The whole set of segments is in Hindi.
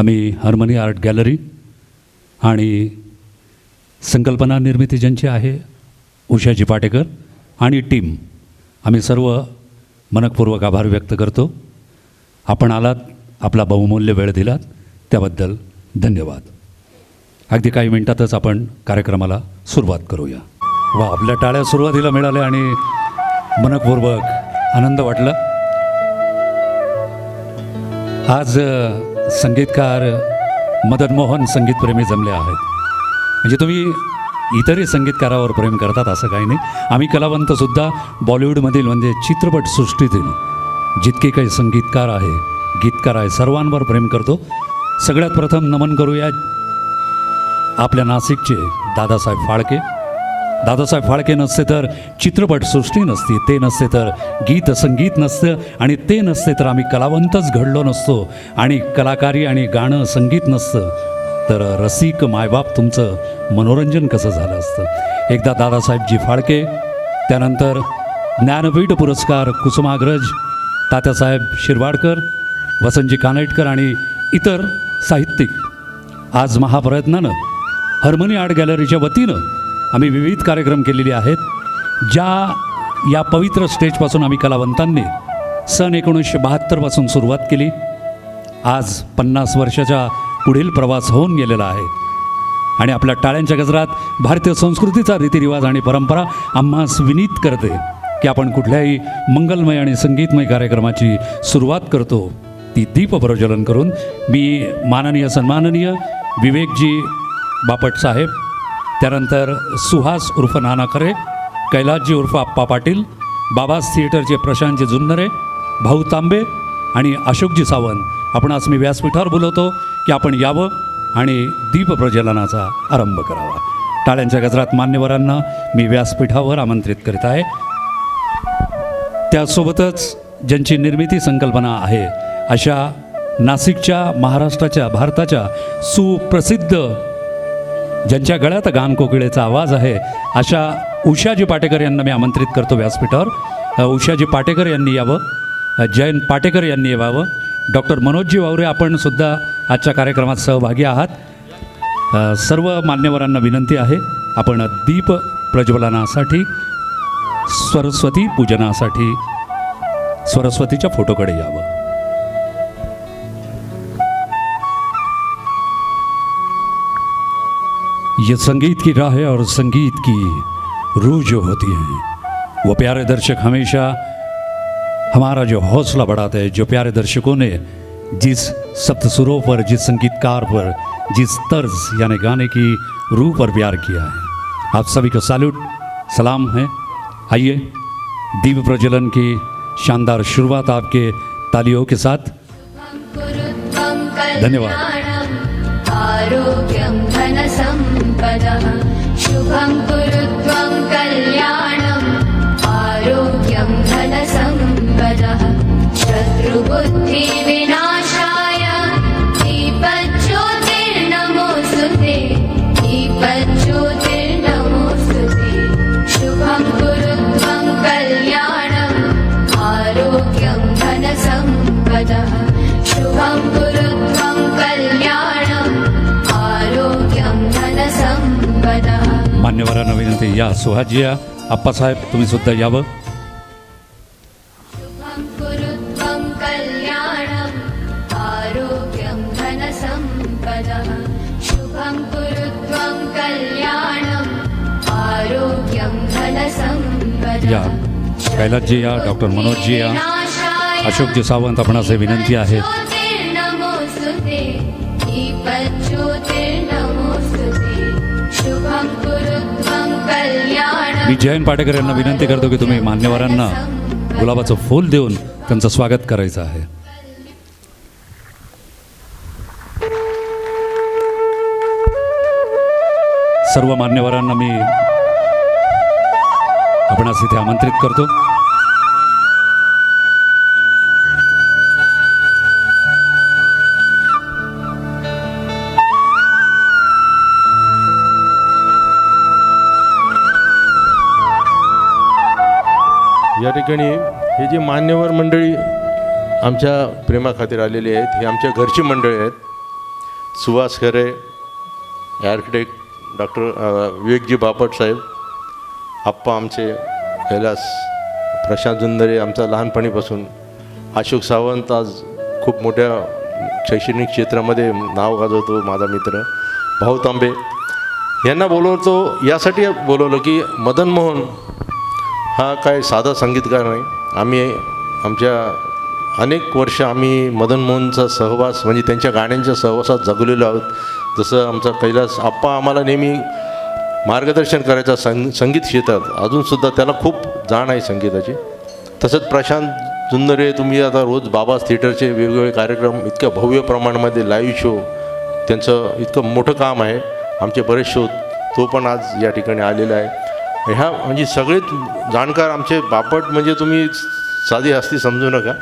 आम्ही हार्मनी आर्ट गॅलरी आणि संकल्पना निर्मिती ज्यांची आहे उषाजी पाटेकर आणि टीम, आम्ही सर्व मनपूर्वक आभार व्यक्त करतो. आपण आलात, आपला बहुमूल्य वेळ दिलात, त्याबद्दल धन्यवाद. अगदी काही मिनिटातच आपण कार्यक्रमाला सुरुवात करूया. वा, आपल्या टाळ्या सुरुवातीला मिळाल्या आणि मनपूर्वक आनंद वाटला. आज संगीतकार मदन मोहन संगीतप्रेमी जमले आहेत. म्हणजे तुम्ही इतरही संगीतकारावर प्रेम करतात असं काही नाही. आम्ही कलावंतसुद्धा बॉलिवूडमधील म्हणजे चित्रपटसृष्टीतील जितके काही संगीतकार आहे, गीतकार आहे, सर्वांवर प्रेम करतो. सगळ्यात प्रथम नमन करूया आपल्या नाशिकचे दादासाहेब फाळके. दादासाहेब फाळके नसते तर चित्रपटसृष्टी नसती, ते नसते तर गीत संगीत नसतं, आणि ते नसते तर आम्ही कलावंतच घडलो नसतो, आणि कलाकारी आणि गाणं संगीत नसतं तर रसिक मायबाप तुमचं मनोरंजन कसं झालं असतं. एकदा दादासाहेबजी फाळके, त्यानंतर ज्ञानपीठ पुरस्कार कुसुमाग्रज तात्यासाहेब शिरवाडकर, वसंतजी कानेटकर आणि इतर साहित्यिक. आज महाप्रयत्नानं हार्मनी आर्ट गॅलरीच्या वतीनं आम्ही विविध कार्यक्रम केलेले आहेत. या पवित्र स्टेजपासून आम्ही कलावंतांनी सन 1972 सुरुवात केली. आज 50 वर्षाच्या पुढील प्रवास होऊन गेलेला आहे, आणि आपल्या टाळ्यांच्या गजरात भारतीय संस्कृतीचा रीतिरिवाज आणि परंपरा आम्हास विनीत करते की आपण कुठल्याही मंगलमय आणि संगीतमय कार्यक्रमाची सुरुवात करतो ती दीप प्रज्वलन करून. मी माननीय सन्माननीय विवेकजी बापट साहेब, त्यानंतर सुहास उर्फ नाना खरे, कैलासजी उर्फ आप्पा पाटील, बाबाज थिएटरचे प्रशांतजी जुन्नरे, भाऊ तांबे आणि अशोकजी सावंत, आपण आज मी व्यासपीठावर बोलवतो की आपण यावं आणि दीप प्रज्वलनाचा आरंभ करावा. टाळ्यांच्या गजरात मान्यवरांना मी व्यासपीठावर आमंत्रित करीत आहे. त्यासोबतच ज्यांची निर्मिती संकल्पना आहे अशा नाशिकच्या, महाराष्ट्राच्या, भारताच्या सुप्रसिद्ध, ज्यांच्या गळ्यात गानकोकिळेचा आवाज आहे, अशा उषाजी पाटेकर यांना मी आमंत्रित करतो व्यासपीठावर. उषाजी पाटेकर यांनी यावं, जयंत पाटेकर यांनी यावं, डॉक्टर मनोजजी वावरे आपण सुद्धा आजच्या कार्यक्रमात सहभागी आहात. सर्व मान्यवरांना विनंती आहे आपण दीप प्रज्वलनासाठी, सरस्वती पूजनासाठी सरस्वतीच्या फोटोकडे यावं. ये संगीत की राह है और संगीत की रूह जो होती है वो प्यारे दर्शक हमेशा हमारा जो हौसला बढ़ाते हैं. जो प्यारे दर्शकों ने जिस सप्त सुरों पर, जिस संगीतकार पर, जिस तर्ज यानी गाने की रूह पर प्यार किया है, आप सभी को सैल्यूट, सलाम है. आइए दीप प्रज्वलन की शानदार शुरुआत आपके तालियों के साथ. धन्यवाद. आरोग्यं धनसम्पदः शुभं कुरु त्वं कल्याणम्. आरोग्यं धनसम्पदः शत्रुबुद्धिविनाशाय दीपज्योतिर्नमोऽस्तुते. दीपज्योतिर्नमोऽस्तुते. शुभं कुरु त्वं कल्याणम्. आरोग्यं धनसम्पदः शुभं कुरु त्वं कल्याणम्. आरोग्यं धनसम्पदः. मान्यवरांना विनंती, या सुहाजी या, आप्पासाहेब तुम्ही सुद्धा यावं. शुभं कुरु त्वं कल्याणम्. आरोग्यं धनसम्पदः शुभं कुरु त्वं कल्याणम्. आरोग्यं धनसम्पदः. या कैलासजी या, डॉक्टर मनोजजी या, अशोकजी सावंत, आपणास विनंती आहे. मी जयंत पाटेकर यांना विनंती करतो की तुम्ही मान्यवरांना गुलाबाचं फूल देऊन त्यांचं स्वागत करायचं आहे. सर्व मान्यवरांना मी आपणास इथे आमंत्रित करतो. या ठिकाणी हे जे मान्यवर मंडळी आमच्या प्रेमाखातीर आलेले आहेत, हे आमच्या घरची मंडळी आहेत. सुहास खरे, आर्किटेक्ट डॉक्टर विवेकजी बापट साहेब, आप्पा आमचे कैलास, प्रशांत जुंदरे आमचा लहानपणीपासून, अशोक सावंत आज खूप मोठ्या शैक्षणिक क्षेत्रामध्ये नाव गाजवतो, माझा मित्र भाऊ तांबे, यांना बोलवतो यासाठी बोलवलं की मदन मोहन हा काय साधा संगीतकार नाही. आम्ही आमच्या अनेक वर्ष आम्ही मदन मोहनचा सहवास म्हणजे त्यांच्या गाण्यांच्या सहवासात जगलेलो आहोत. जसं आमचा कैलास आप्पा आम्हाला नेहमी मार्गदर्शन करायचा संगीत क्षेत्रात, अजूनसुद्धा त्याला खूप जाण आहे संगीताची. तसंच प्रशांत जुंदरे, तुम्ही आता रोज बाबाज थिएटरचे वेगवेगळे कार्यक्रम, इतक्या भव्य प्रमाणामध्ये लाईव्ह शो, त्यांचं इतकं मोठं काम आहे. आमचे बरेच शो, तो पण आज या ठिकाणी आलेला आहे. ह्या म्हणजे सगळेच जाणकार आमचे बापट, म्हणजे तुम्ही साधी हस्ती समजू नका.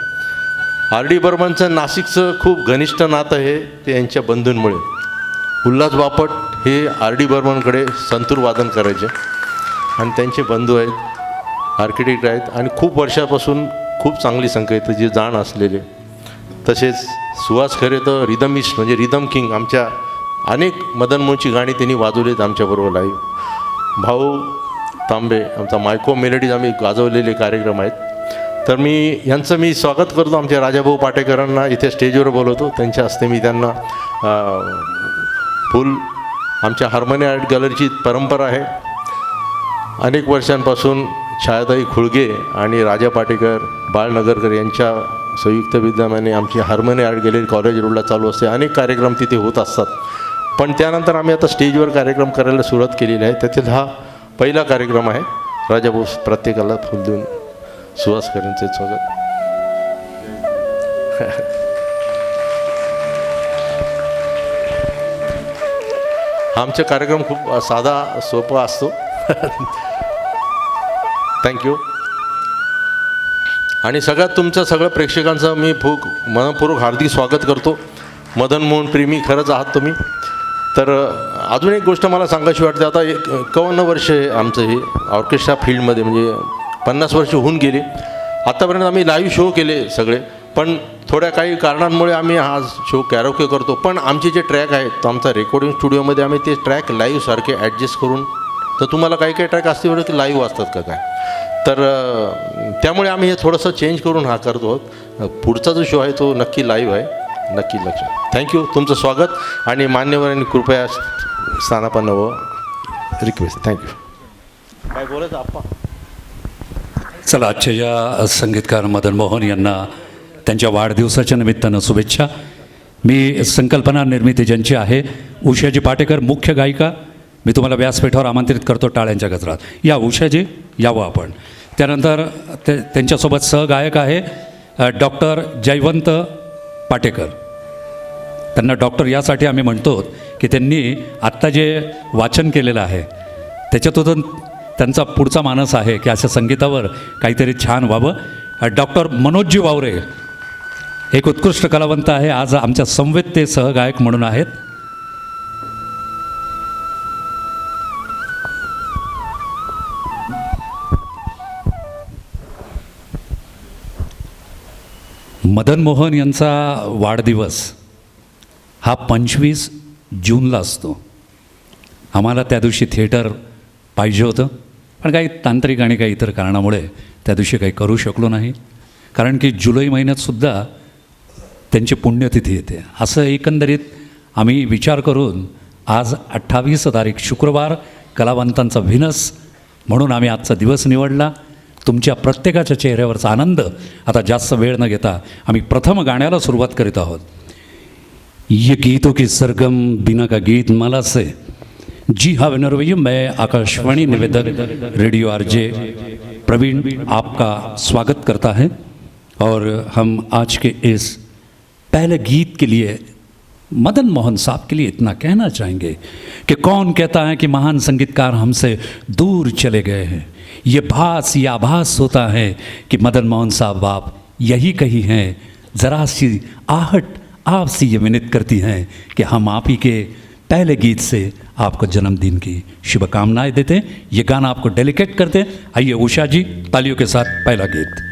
आर डी बर्मनचं नाशिकचं खूप घनिष्ठ नातं आहे ते यांच्या बंधूंमुळे. उल्हास बापट हे आर डी बर्मनकडे संतूर वादन करायचे आणि त्यांचे बंधू आहेत, आर्किटेक्ट आहेत आणि खूप वर्षापासून खूप चांगली संगीताची जाण असलेले. तसेच सुहास खरे तर रिदमिस्ट म्हणजे रिदम किंग, आमच्या अनेक मदन मोहनची गाणी त्यांनी वाजवलीत आमच्याबरोबर लाईव्ह. भाऊ तांबे आमचा मायको मेलडीज आम्ही गाजवलेले कार्यक्रम आहेत. तर यांचं मी स्वागत करतो. आमच्या राजाभाऊ पाटेकरांना इथे स्टेजवर बोलवतो, त्यांच्या हस्ते मी त्यांना फुल. आमच्या हार्मोनी आर्ट गॅलरीची परंपरा आहे अनेक वर्षांपासून. छायाताई खुळगे आणि राजा पाटेकर, बाळनगरकर यांच्या संयुक्त विद्यमाने आमची हार्मोनी आर्ट गॅलरी कॉलेज रोडला चालू असते. अनेक कार्यक्रम तिथे होत असतात. पण त्यानंतर आम्ही आता स्टेजवर कार्यक्रम करायला सुरुवात केलेली आहे. त्यातील हा पहिला कार्यक्रम आहे. राजाभाऊ प्रत्येकाला फुल देऊन सुहास खरेंचे स्वागत. आमचा कार्यक्रम खूप साधा सोपा असतो. थँक्यू. आणि सगळ्यात तुमचं सगळं प्रेक्षकांचं मी मनपूर्वक हार्दिक स्वागत करतो. मदन मोहन प्रेमी खरंच आहात तुम्ही. तर अजून एक गोष्ट मला सांगायची वाटते. आता 51 वर्ष आहे आमचं हे ऑर्केस्ट्रा फील्डमध्ये, म्हणजे 50 वर्ष होऊन गेली. आत्तापर्यंत आम्ही लाईव्ह शो केले सगळे, पण थोड्या काही कारणांमुळे आम्ही हा शो कॅरोके करतो. पण आमचे जे ट्रॅक आहेत, तो आमचा रेकॉर्डिंग स्टुडिओमध्ये आम्ही ते ट्रॅक लाईव्हसारखे ॲडजस्ट करून, तर तुम्हाला काही काही ट्रॅक असते बरं की लाईव्ह असतात का काय, तर त्यामुळे आम्ही हे थोडंसं चेंज करून हा करतो आहोत. पुढचा जो शो आहे तो नक्की लाईव्ह आहे, नक्की लक्ष. थँक्यू. तुमचं स्वागत आणि मान्यवरांनी कृपया स्थानापन्न व रिक्वेस्ट. थँक्यू. काय बोलायचं आप्पा? चला, आजच्या या संगीतकार मदन मोहन यांना त्यांच्या वाढदिवसाच्या निमित्तानं शुभेच्छा. मी संकल्पना निर्मिती ज्यांची आहे, उषाजी पाटेकर मुख्य गायिका, मी तुम्हाला व्यासपीठावर आमंत्रित करतो टाळ्यांच्या गजरात. या उषाजी, यावं आपण. त्यानंतर त्यांच्यासोबत सहगायक आहे डॉक्टर जयवंत पाटेकर. त्यांना डॉक्टर यासाठी आम्ही म्हणतो की त्यांनी आत्ता जे वाचन केलेलं आहे त्याच्यातून त्यांचा पुढचा मानस आहे की अशा संगीतावर काहीतरी छान व्हावं. डॉक्टर मनोजजी वावरे एक उत्कृष्ट कलावंत आहे, आज आमच्या समवेत ते सहगायक म्हणून आहेत. मदन मोहन यांचा वाढदिवस हा 25 जूनला असतो. आम्हाला त्या दिवशी थिएटर पाहिजे होतं, पण काही तांत्रिक आणि काही इतर कारणामुळे त्या दिवशी काही करू शकलो नाही. कारण की जुलै महिन्यातसुद्धा त्यांची पुण्यतिथी येते. असं एकंदरीत आम्ही विचार करून आज 28 तारीख शुक्रवार कलावंतांचा व्हिनस म्हणून आम्ही आजचा दिवस निवडला. तुमच्या प्रत्येकाच्या चेहऱ्यावरचा आनंद आता जास्त वेळ न घेता आम्ही प्रथम गाण्याला सुरुवात करीत आहोत. ये गीतों की सरगम बिना का गीत माला से. जी हाँ विनरवैया, मैं आकाशवाणी निवेदक रेडियो आरजे प्रवीण आपका स्वागत करता है. और हम आज के इस पहले गीत के लिए मदन मोहन साहब के लिए इतना कहना चाहेंगे कि कौन कहता है कि महान संगीतकार हमसे दूर चले गए हैं. ये आभास होता है कि मदन मोहन साहब आप यही कही हैं. ज़रा सी आहट आपसे ये विनती करती हैं कि हम आप ही के पहले गीत से आपको जन्मदिन की शुभकामनाएं देते हैं. ये गाना आपको डेलिकेट करते हैं. आइए उषा जी, तालियों के साथ पहला गीत.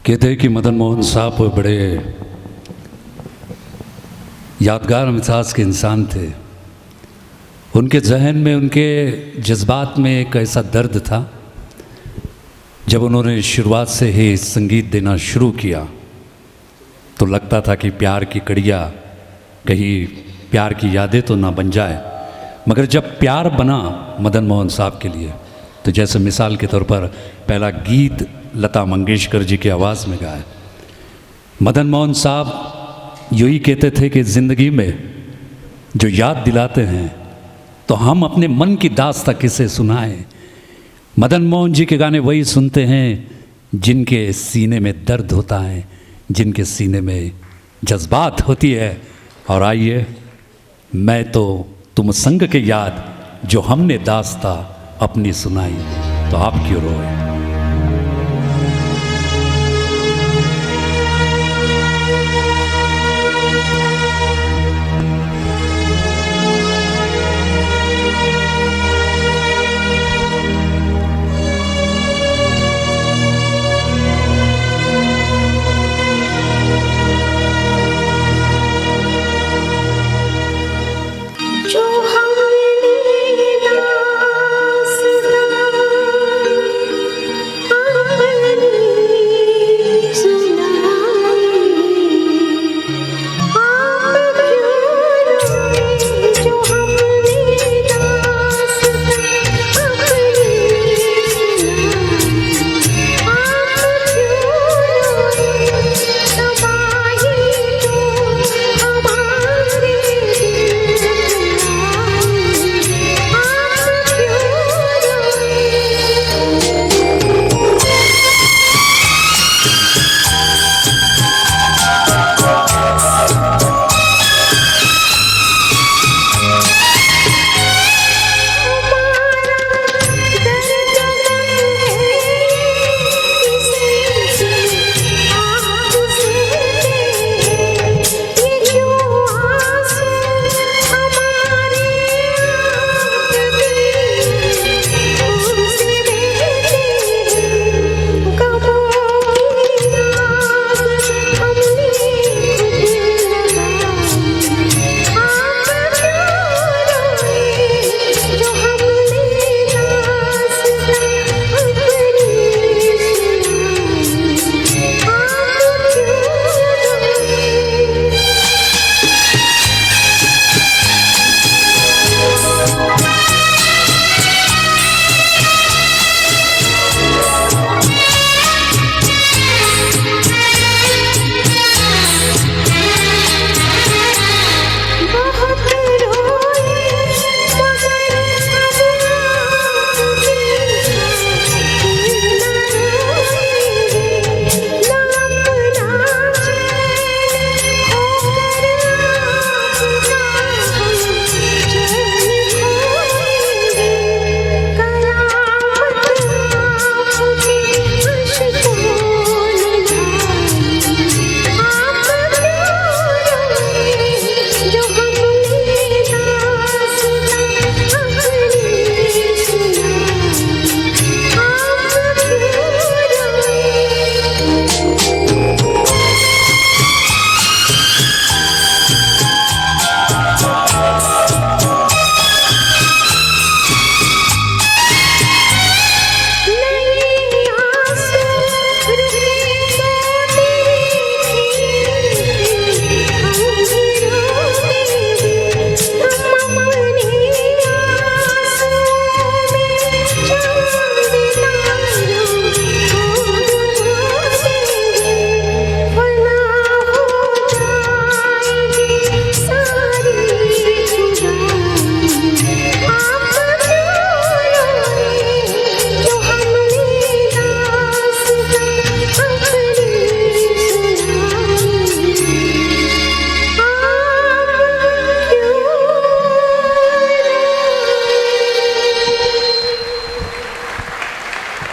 कहते हैं कि मदन मोहन साहब बड़े यादगार मिजाज के इंसान थे। उनके जहन में, उनके जज्बात में एक ऐसा दर्द था, जब उन्होंने शुरुआत से ही संगीत देना शुरू किया तो लगता था कि प्यार की कड़िया कहीं प्यार की यादें तो ना बन जाए। मगर जब प्यार बना मदन मोहन साहब के लिए, तो जैसे मिसाल के तौर पर पहला गीत लता मंगेशकर जी की आवाज़ में गाया। मदन मोहन साहब यूँ ही कहते थे कि ज़िंदगी में जो याद दिलाते हैं तो हम अपने मन की दास्तां किसे सुनाएं। मदन मोहन जी के गाने वही सुनते हैं जिनके सीने में दर्द होता है, जिनके सीने में जज्बात होती है। और आइए, मैं तो तुम संग के याद जो हमने दास्तां अपनी सुनाई, तो आप क्यों रोए। जो हमने दास्तां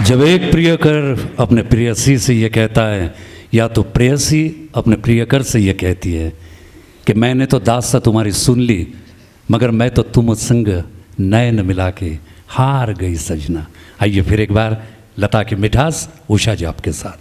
जब एक प्रियकर अपने प्रेयसी से ये कहता है या तो प्रेयसी अपने प्रियकर से ये कहती है कि मैंने तो दास्तां तुम्हारी सुन ली मगर मैं तो तुम संग नयन मिला के हार गई सजना। आइए फिर एक बार लता की मिठास उषा जी आपके साथ।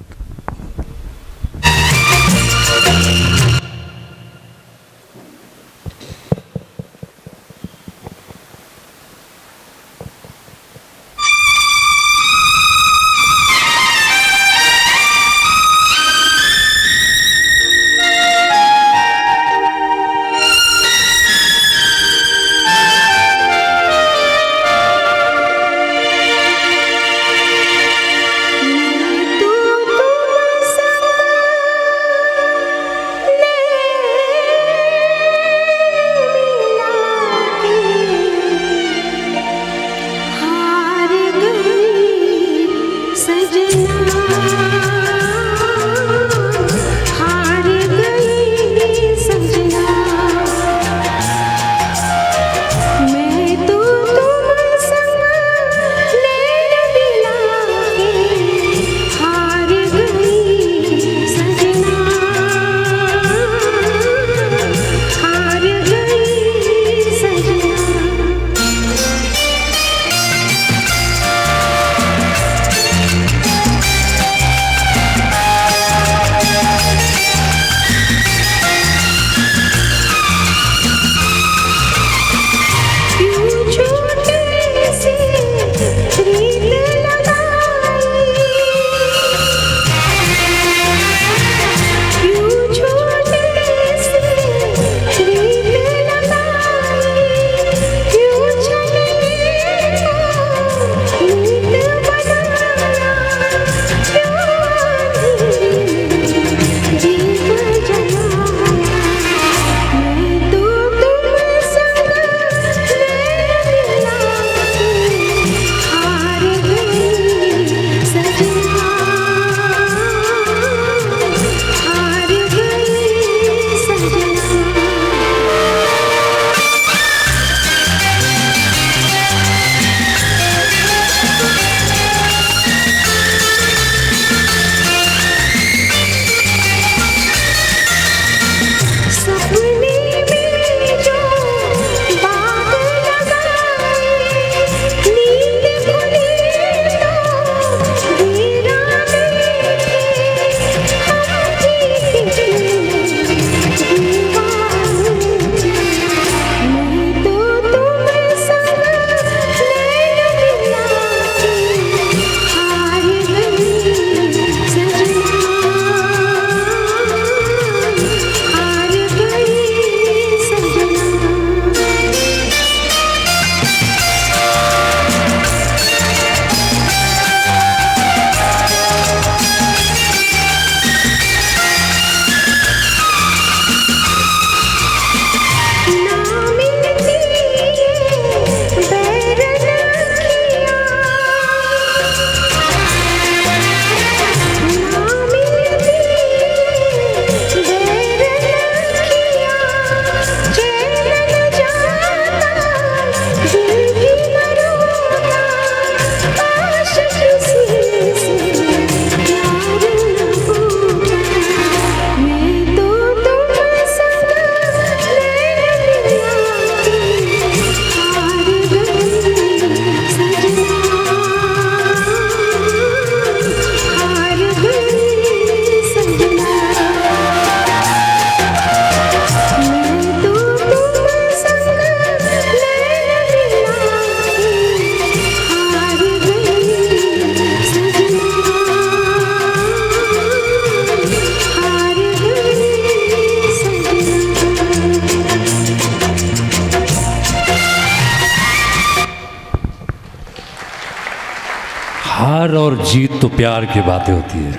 हार और जीत तो प्यार की बातें होती है।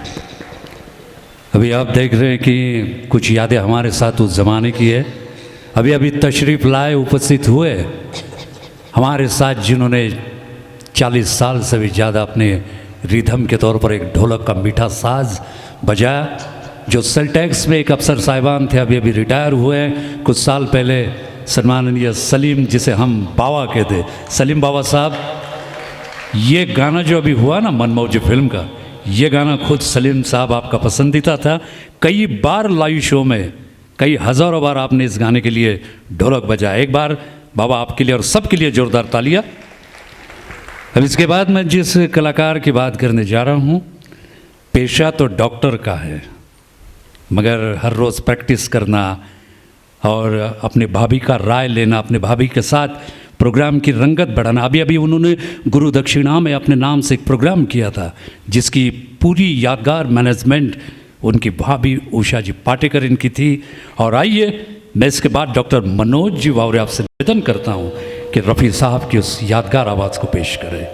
अभी आप देख रहे हैं कि कुछ यादें हमारे साथ उस ज़माने की है। अभी अभी तशरीफ़ लाए उपस्थित हुए हमारे साथ जिन्होंने 40 साल से भी ज़्यादा अपने रिदम के तौर पर एक ढोलक का मीठा साज बजाया, जो सेलटेक्स में एक अफसर साहिबान थे, अभी अभी रिटायर हुए हैं। कुछ साल पहले सम्माननीय सलीम, जिसे हम बाबा कहते, सलीम बाबा साहब, ये गाना जो अभी हुआ ना मनमौज फिल्म का, ये गाना खुद सलीम साहब आपका पसंदीदा था। कई बार लाइव शो में, कई हज़ारों बार आपने इस गाने के लिए ढोलक बजाया। एक बार बाबा आपके लिए और सबके लिए ज़ोरदार तालियां। अब इसके बाद मैं जिस कलाकार की बात करने जा रहा हूँ, पेशा तो डॉक्टर का है, मगर हर रोज़ प्रैक्टिस करना और अपने भाभी का राय लेना, अपने भाभी के साथ प्रोग्राम की रंगत बढ़ाना। अभी अभी उन्होंने गुरु दक्षिणा में अपने नाम से एक प्रोग्राम किया था जिसकी पूरी यादगार मैनेजमेंट उनकी भाभी उषा जी पाटेकर इनकी थी। और आइए मैं इसके बाद डॉक्टर मनोज जी वावरे आपसे निवेदन करता हूँ कि रफ़ी साहब की उस यादगार आवाज़ को पेश करें।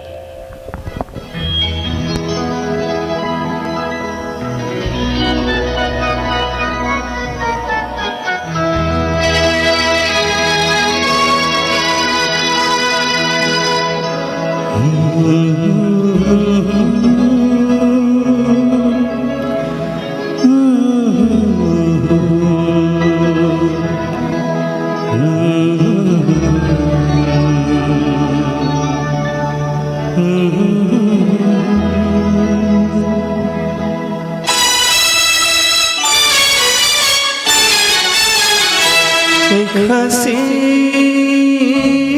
एक हंसी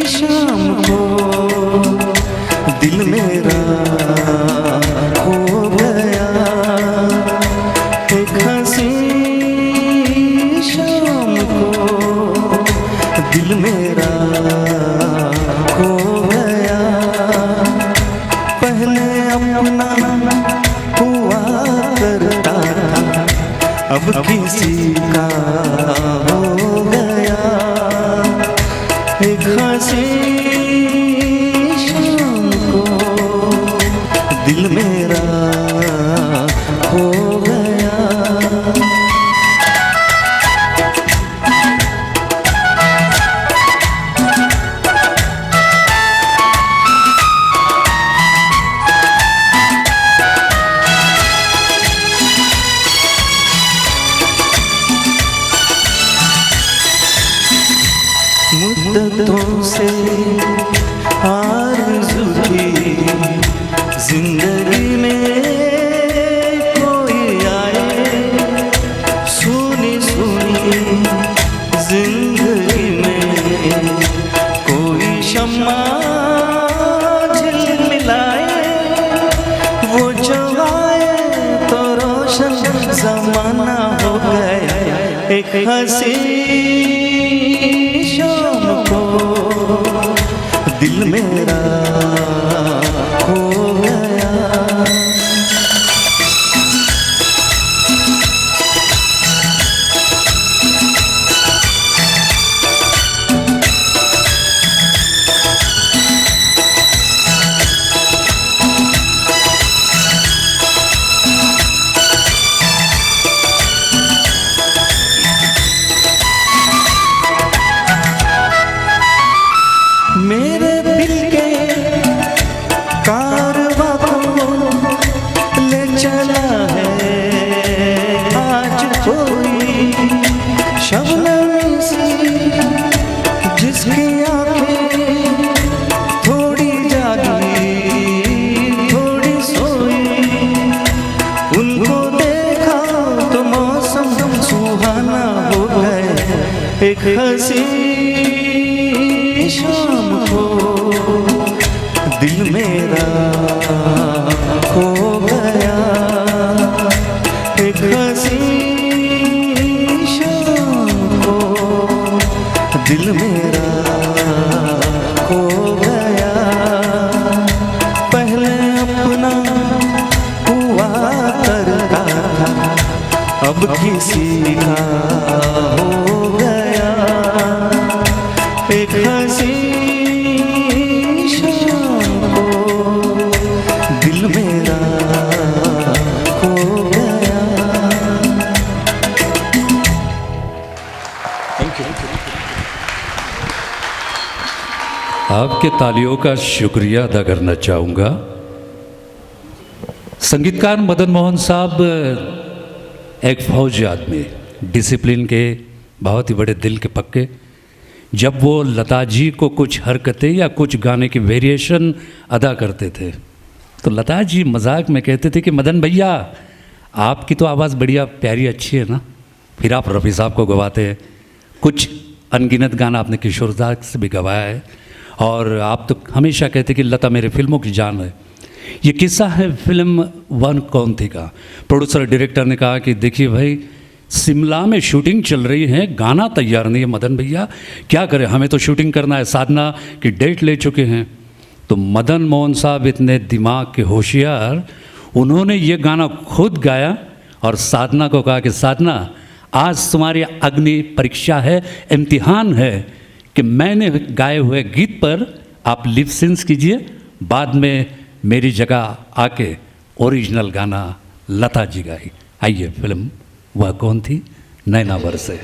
शाम को दिल मेरा खो गया। एक हंसी शाम को दिल मेरा खो गया। पहले अपना हुआ करता था, अब किसी का हो गया। एक हंसी शाम को दिल मेरा खो गया। मुद्दतों से आरज़ू थी जिंदगी में कोई आए। सुनी सुनी जिंदगी में कोई शम्मा झिलमिलाए। वो जो आए तो रोशन ज़माना हो गया। एक हंसी शाम को दिल मेरा खो गया। मेरे दिल के कारवां को ले चला है आज कोई शबनम सी, जिसकी आंखें थोड़ी जागी थोड़ी सोई। उनको देखा तो मौसम सुहाना हो गया। एक हंसी शाम को दिल मेरा खो गया। एक हंसी शाम को दिल मेरा खो गया। पहले अपना हुआ करता था, अब किसी का हो गया। एक हंसी शाम को दिल मेरा खो गया। आपके तालियों का शुक्रिया अदा करना चाहूँगा। संगीतकार मदन मोहन साहब एक फौजी आदमी, डिसिप्लिन के, बहुत ही बड़े दिल के पक्के। जब वो लता जी को कुछ हरकतें या कुछ गाने की वेरिएशन अदा करते थे तो लता जी मजाक में कहते थे कि मदन भैया आपकी तो आवाज़ बढ़िया प्यारी अच्छी है ना, फिर आप रफ़ी साहब को गवाते हैं। कुछ अनगिनत गाना आपने किशोरदा से भी गवाया है और आप तो हमेशा कहते कि लता मेरे फिल्मों की जान है। ये किस्सा है फिल्म वन कौन थी का। प्रोड्यूसर डायरेक्टर ने कहा कि देखिए भाई शिमला में शूटिंग चल रही है, गाना तैयार नहीं है। मदन भैया क्या करें, हमें तो शूटिंग करना है, साधना की डेट ले चुके हैं। तो मदन मोहन साहब इतने दिमाग के होशियार, उन्होंने ये गाना खुद गाया और साधना को कहा कि साधना आज तुम्हारी अग्नि परीक्षा है, इम्तिहान है कि मैंने गाए हुए गीत पर आप लिप सिंस कीजिए, बाद में मेरी जगह आके ओरिजिनल गाना लता जी गाई। आइए, फिल्म वह कौन थी, नैना बरसे।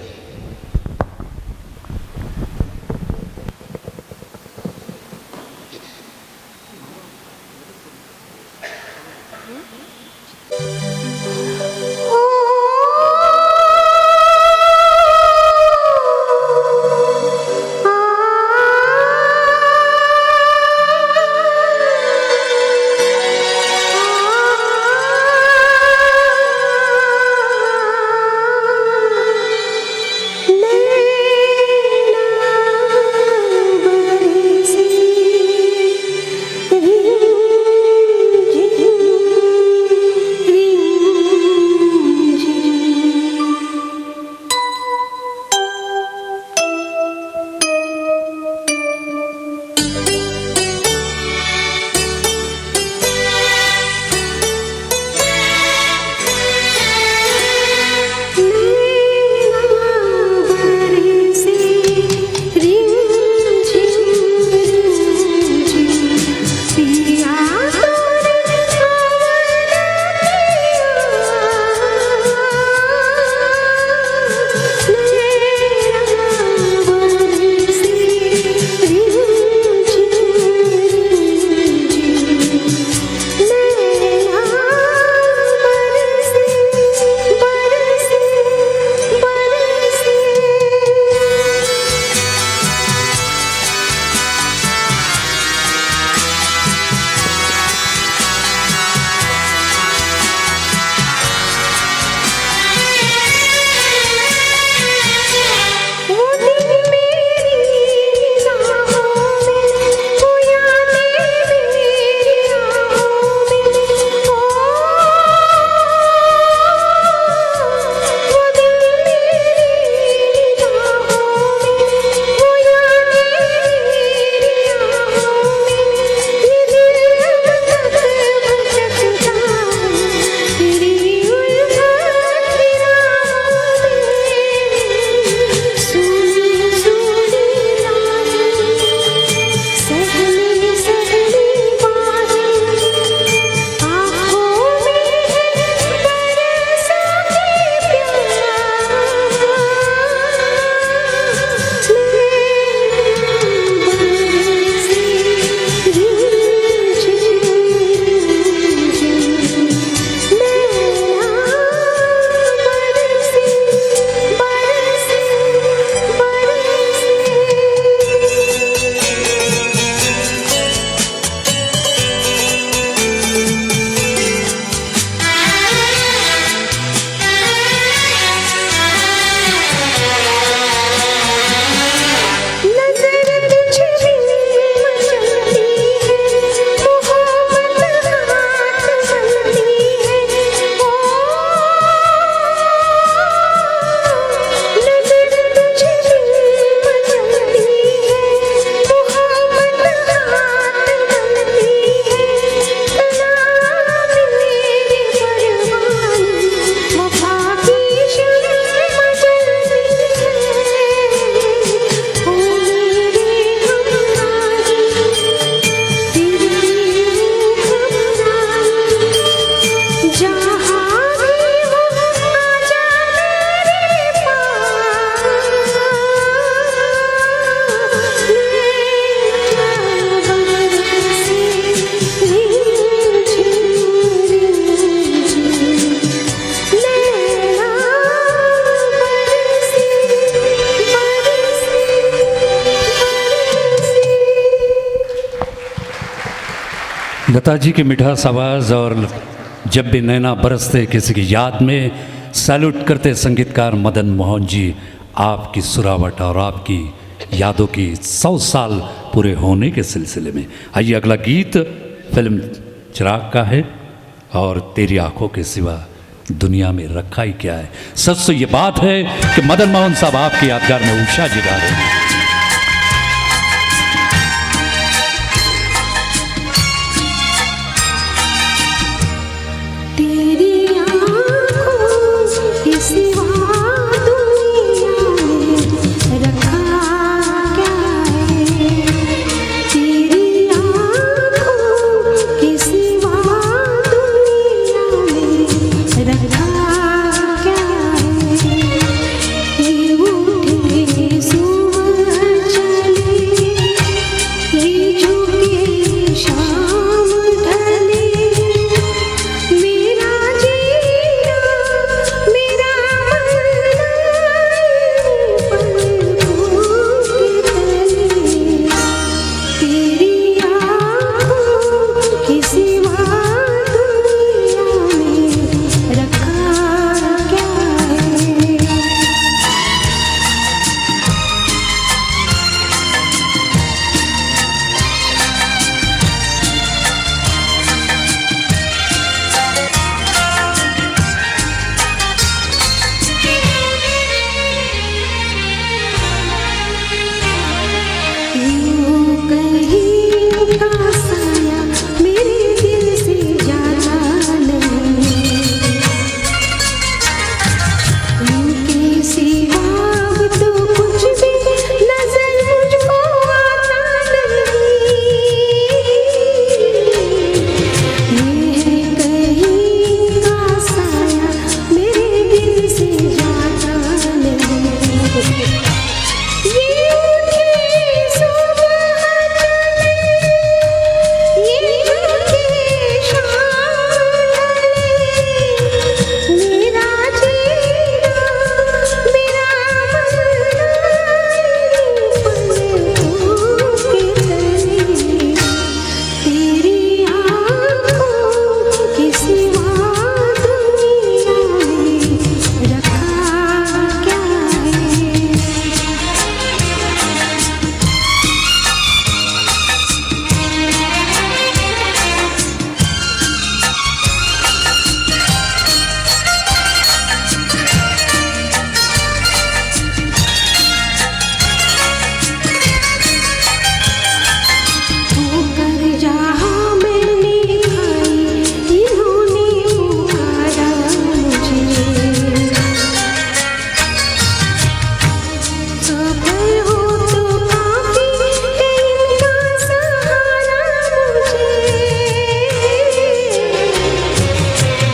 लता जी की मिठास आवाज़ और जब भी नैना बरसते किसी की याद में सैल्यूट करते संगीतकार मदन मोहन जी, आपकी सुरावट और आपकी यादों की 100 साल पूरे होने के सिलसिले में। आइए अगला गीत फिल्म चिराग का है और तेरी आंखों के सिवा दुनिया में रखा ही क्या है। सच तो ये बात है कि मदन मोहन साहब आपकी यादगार में उषा जी गा रहे हैं। तेरी आँखों के सिवा दुनिया में रखा क्या है। तेरी आँखों के सिवा दुनिया में रखा क्या है। ये उठे सुबह चले, ये झुके शाम ढले, मेरा जीना मेरा मरना पलकों के तले। तेरी आँखों के सिवा दुनिया में रखा क्या है। यूं कहीं का साया मेरे दिल से जाता नहीं, उनके सिवा अब तो कुछ भी नजर मुझको आता नहीं। ये है कहीं का साया मेरे दिल से जाता नहीं। ये उठे सुबह चले, ये झुके शाम ढले, मेरा जीना मेरा मरना पलकों के तले। तेरी आँखों के सिवा दुनिया में रखा क्या है। ठोकर जहाँ मैंने खाई, इन्होंने पुकारा मुझे। सफल हो तो काफी है इनका सहारा मुझे।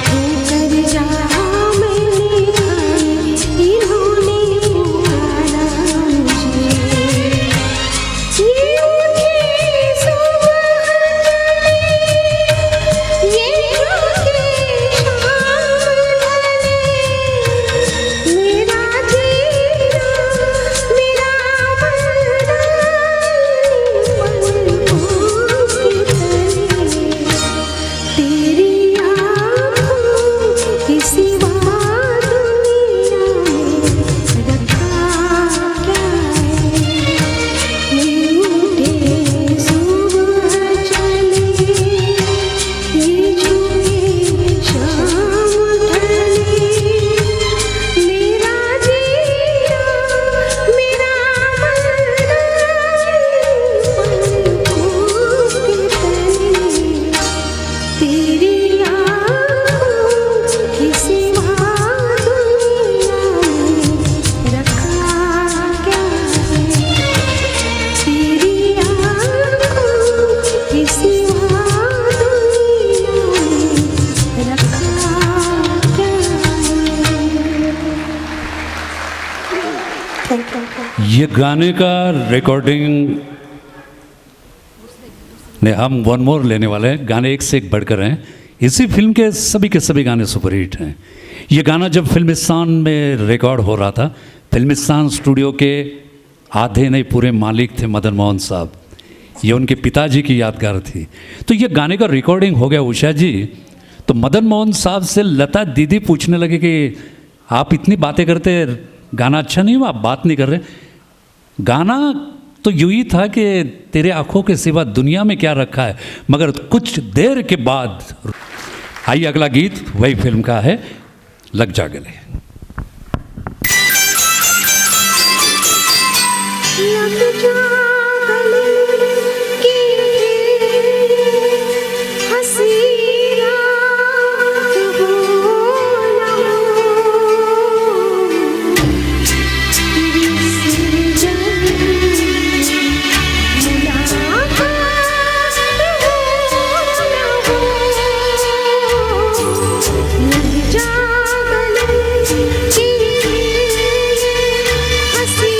ठोकर जहाँ मैंने खाई, इन्होंने पुकारा मुझे। ये उठे सुबह चले, ये झुके शाम ढले, मेरा जीना मेरा मरना पलकों के तले। तेरी आँखों के सिवा दुनिया में रखा क्या है। ये उठे सुबह चले, ये झुके शाम ढले, मेरा जीना मेरा मरना पलकों के तले। तेरी आँखों के सिवा दुनिया में रखा क्या है। तेरी आँखों के सिवा दुनिया में रखा क्या है। ये गाने का रिकॉर्डिंग ने हम वन मोर लेने वाले हैं। गाने एक से एक बढ़कर हैं। इसी फिल्म के सभी गाने सुपरहिट हैं। ये गाना जब फिल्मिस्तान में रिकॉर्ड हो रहा था, फिल्मिस्तान स्टूडियो के आधे नहीं पूरे मालिक थे मदन मोहन साहब। ये उनके पिताजी की यादगार थी। तो ये गाने का रिकॉर्डिंग हो गया उषा जी, तो मदन मोहन साहब से लता दीदी पूछने लगे कि आप इतनी बातें करते, गाना अच्छा नहीं हुआ, आप बात नहीं कर रहे। गाना तो यूं ही था कि तेरे आंखों के सिवा दुनिया में क्या रखा है, मगर कुछ देर के बाद आइए अगला गीत वही फिल्म का है, लग जा गले। लग जा गले की हंसी रात हो ना तेरी से जब मुलाकात हो ना लग जा गले की हंसी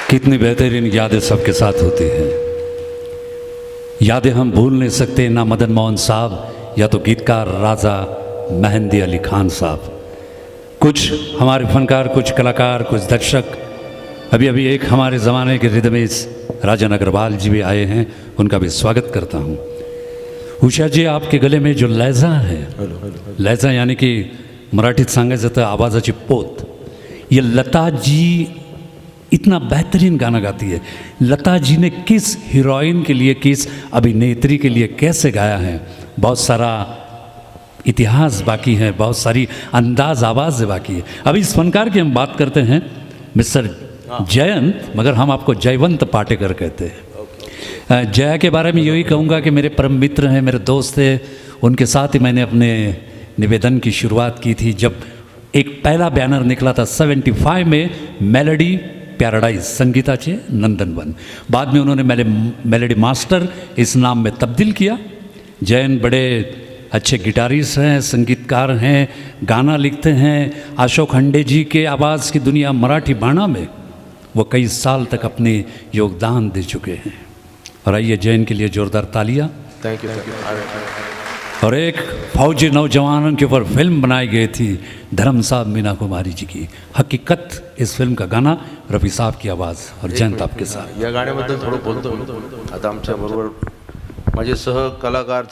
कितनी बेहतरीन यादें सबके साथ होती हैं। यादें हम भूल नहीं सकते, ना मदन मोहन साहब या तो गीतकार राजा मेहंदी अली खान साहब। कुछ हमारे फनकार, कुछ कलाकार, कुछ दर्शक, अभी अभी एक हमारे ज़माने के रिदमेश राजन अग्रवाल जी भी आए हैं, उनका भी स्वागत करता हूँ। उषा जी, आपके गले में जो लहजा है, लहजा यानी कि मराठीत सांगायचं तर आवाजाची पोत, ये लता जी इतना बेहतरीन गाना गाती है। लता जी ने किस हीरोइन के लिए, किस अभिनेत्री के लिए कैसे गाया है, बहुत सारा इतिहास बाकी है, बहुत सारी अंदाज आवाज़ बाकी है। अभी इस फनकार की हम बात करते हैं मिस्टर जयंत, मगर हम आपको जयवंत पाटेकर कहते हैं। जया के बारे में यही कहूँगा कि मेरे परम मित्र हैं, मेरे दोस्त थे, उनके साथ ही मैंने अपने निवेदन की शुरुआत की थी। जब एक पहला बैनर निकला था 75 में, मेलोडी पैराडाइज, संगीताचे नंदनवन। बाद में उन्होंने मेलोडी मास्टर इस नाम में तब्दील किया। जयन बड़े अच्छे गिटारिस्ट हैं, संगीतकार हैं, गाना लिखते हैं। अशोक हंडे जी के आवाज़ की दुनिया मराठी बाणा में वो कई साल तक अपने योगदान दे चुके हैं। और आइए जयन के लिए जोरदार तालियां। Thank you, thank you. और एक फौजी नौजवानों के ऊपर फिल्म बनाई गई थी धर्म साहब मीना कुमारी जी की, हकीकत इस फिल्म का गाना रफी साहब की आवाज़ और जयंत आपके साथ। या गाण्याबद्दल थोडं बोलतो मी। आता आमच्याबरोबर माझे सहकलाकार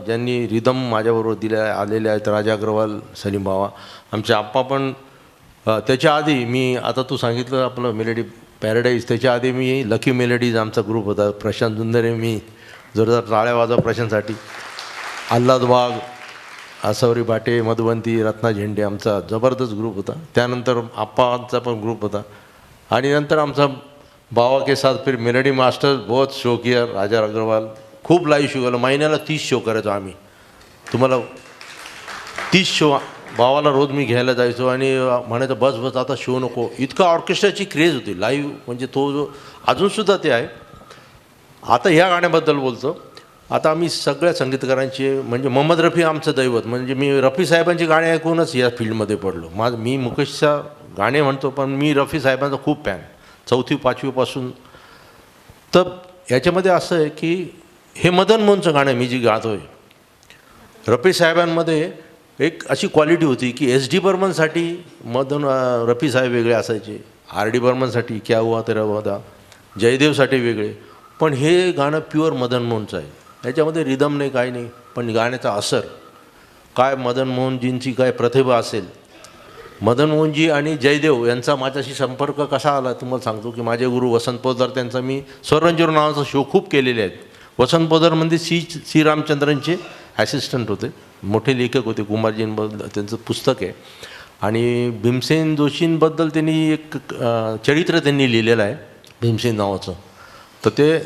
ज्यांनी रिदम माझ्याबरोबर आलेले आहेत, राजा अग्रवाल, सलीम बावा, आमचे आप्पा पण। त्याच्या आधी मी, आता तू सांगितलं आपलं मेलोडी पॅराडाईज, त्याच्या आधी मी लकी मेलोडीज आमचा ग्रुप होता, प्रशांत जुंदरे, मी जोरदार टाळ्या वाजवा प्रशांतसाठी। आल्हाद वाघ, आसावरी भाटे, मधुवंती, रत्ना झेंडे आमचा जबरदस्त ग्रुप होता। त्यानंतर आप्पांचा पण ग्रुप होता आणि नंतर आमचा बावा के साथ फिर मेलोडी मास्टर बहुत शो किया, राजा अग्रवाल। खूप लाईव्ह शो केलं, महिन्याला 30 शो करायचो आम्ही। तुम्हाला 30 शो भावाला रोज मी घ्यायला जायचो आणि म्हणायचं बस बस आता शो नको, इतका ऑर्केस्ट्राची क्रेज होती लाईव्ह, म्हणजे तो जो अजूनसुद्धा ते आहे। आता ह्या गाण्याबद्दल बोलतो। आता आम्ही सगळ्या संगीतकारांचे, म्हणजे मोहम्मद रफी आमचं दैवत, म्हणजे मी रफी साहेबांची गाणी ऐकूनच या फील्डमध्ये पडलो। मी मुकेशचा गाणे म्हणतो, पण मी रफी साहेबांचा खूप फॅन, 4वी 5वीपासून। तर याच्यामध्ये असं आहे की हे मदन मोहनचं गाणं मी जी गातो आहे, रफी साहेबांमध्ये एक अशी क्वालिटी होती की SD बर्मनसाठी रफी साहेब वेगळे असायचे, RD बर्मनसाठी क्या हुआ तेरा वादा, जयदेवसाठी वेगळे, पण हे गाणं प्युअर मदन मोहनचं आहे। याच्यामध्ये रिदम नाही, काय नाही, पण गाण्याचा असर काय, मदन मोहनजींची काय प्रतिभा असेल। मदन मोहनजी आणि जयदेव यांचा माझ्याशी संपर्क कसा आला तुम्हाला सांगतो की माझे गुरु वसंत पोदार, त्यांचा मी स्वरंजूर नावाचा शो खूप केलेले आहेत। वसंत पोदारमध्ये सी रामचंद्रनचे ॲसिस्टंट होते, मोठे लेखक होते, कुमारजींबद्दल त्यांचं पुस्तक आहे। आणि भीमसेन जोशींबद्दल त्यांनी एक चरित्र त्यांनी लिहिलेलं आहे भीमसेन नावाचं, तर ते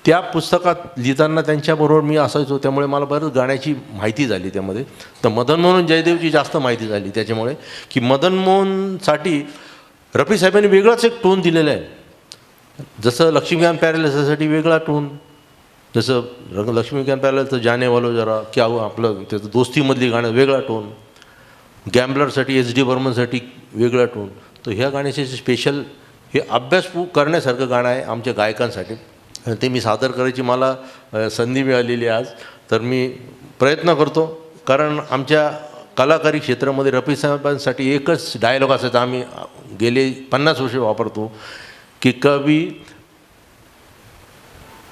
त्या पुस्तकात लिहिताना त्यांच्याबरोबर मी असायचो, त्यामुळे मला बरंच गाण्याची माहिती झाली त्यामध्ये। तर मदन मोहन जयदेवची जास्त माहिती झाली त्याच्यामुळे, की मदन मोहनसाठी रफी साहेबांनी वेगळाच एक टोन दिलेला आहे। जसं लक्ष्मीकांत प्यारेलासाठी वेगळा टोन, जसं लक्ष्मीकांत प्यारेलाचं जाने वालो जरा क्या हो, आपलं त्याचं दोस्तीमधली गाणं वेगळा टोन, गॅम्बलरसाठी SD बर्मनसाठी वेगळा टोन। तर ह्या गाण्याचे स्पेशल हे अभ्यास करण्यासारखं गाणं आहे आमच्या गायकांसाठी, ते मी सादर करायची मला संधी मिळालेली आज। तर मी प्रयत्न करतो, कारण आमच्या कलाकारी क्षेत्रामध्ये रफी साहेबांसाठी एकच डायलॉग असायचा, आम्ही गेले 50 वर्ष वापरतो की कभी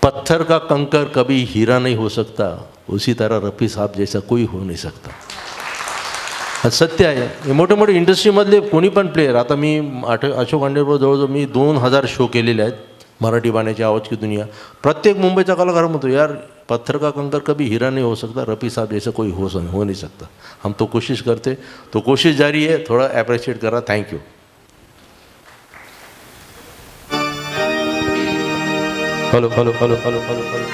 पत्थर का कंकर कभी हीरा नहीं हो सकता, उसी तरह रफी साहब जैसा कोई हो नहीं सकता। सत्य आहे। हे मोठे मोठे इंडस्ट्रीमधले कोणी पण प्लेयर, आता मी अशोक हंडेबरोबर जवळजवळ मी 2000 शो केलेले आहेत मराठी गाण्याची, आवाज की दुनिया। प्रत्येक मुंबईचा कलाकार म्हणतो यार पत्थर का कंकर कभी हीरा नहीं हो सकता, रफी साहब जैसा कोई हो नहीं सकता। हम तो कोशिश करते, तो कोशिश जारी है, थोड़ा अप्रिशिएट करा। Thank you. Hello hello hello hello hello hello,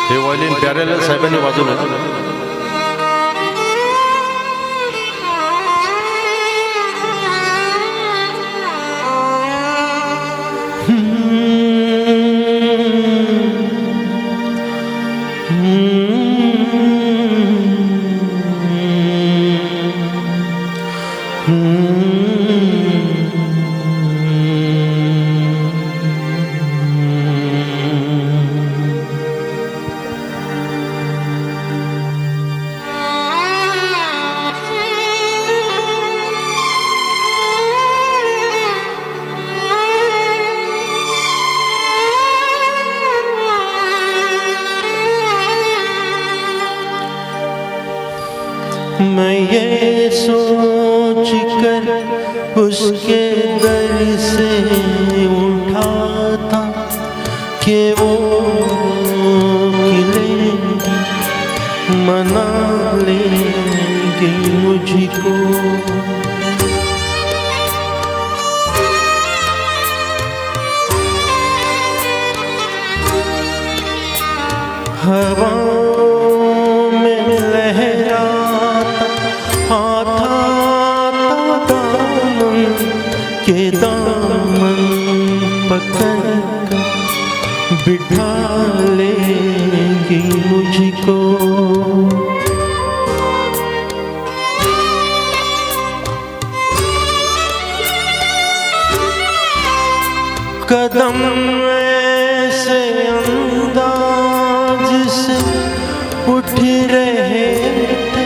हे वायलिन प्यारेलाल साहेबांनी वाजवलं। मैं ये सोच कर उसके दर से उठा था कि वो खिलेगी, मना लेगी मुझको। हवाओं में बिठा लेंगी मुझको। कदम ऐसे अंदाज से उठ रहे थे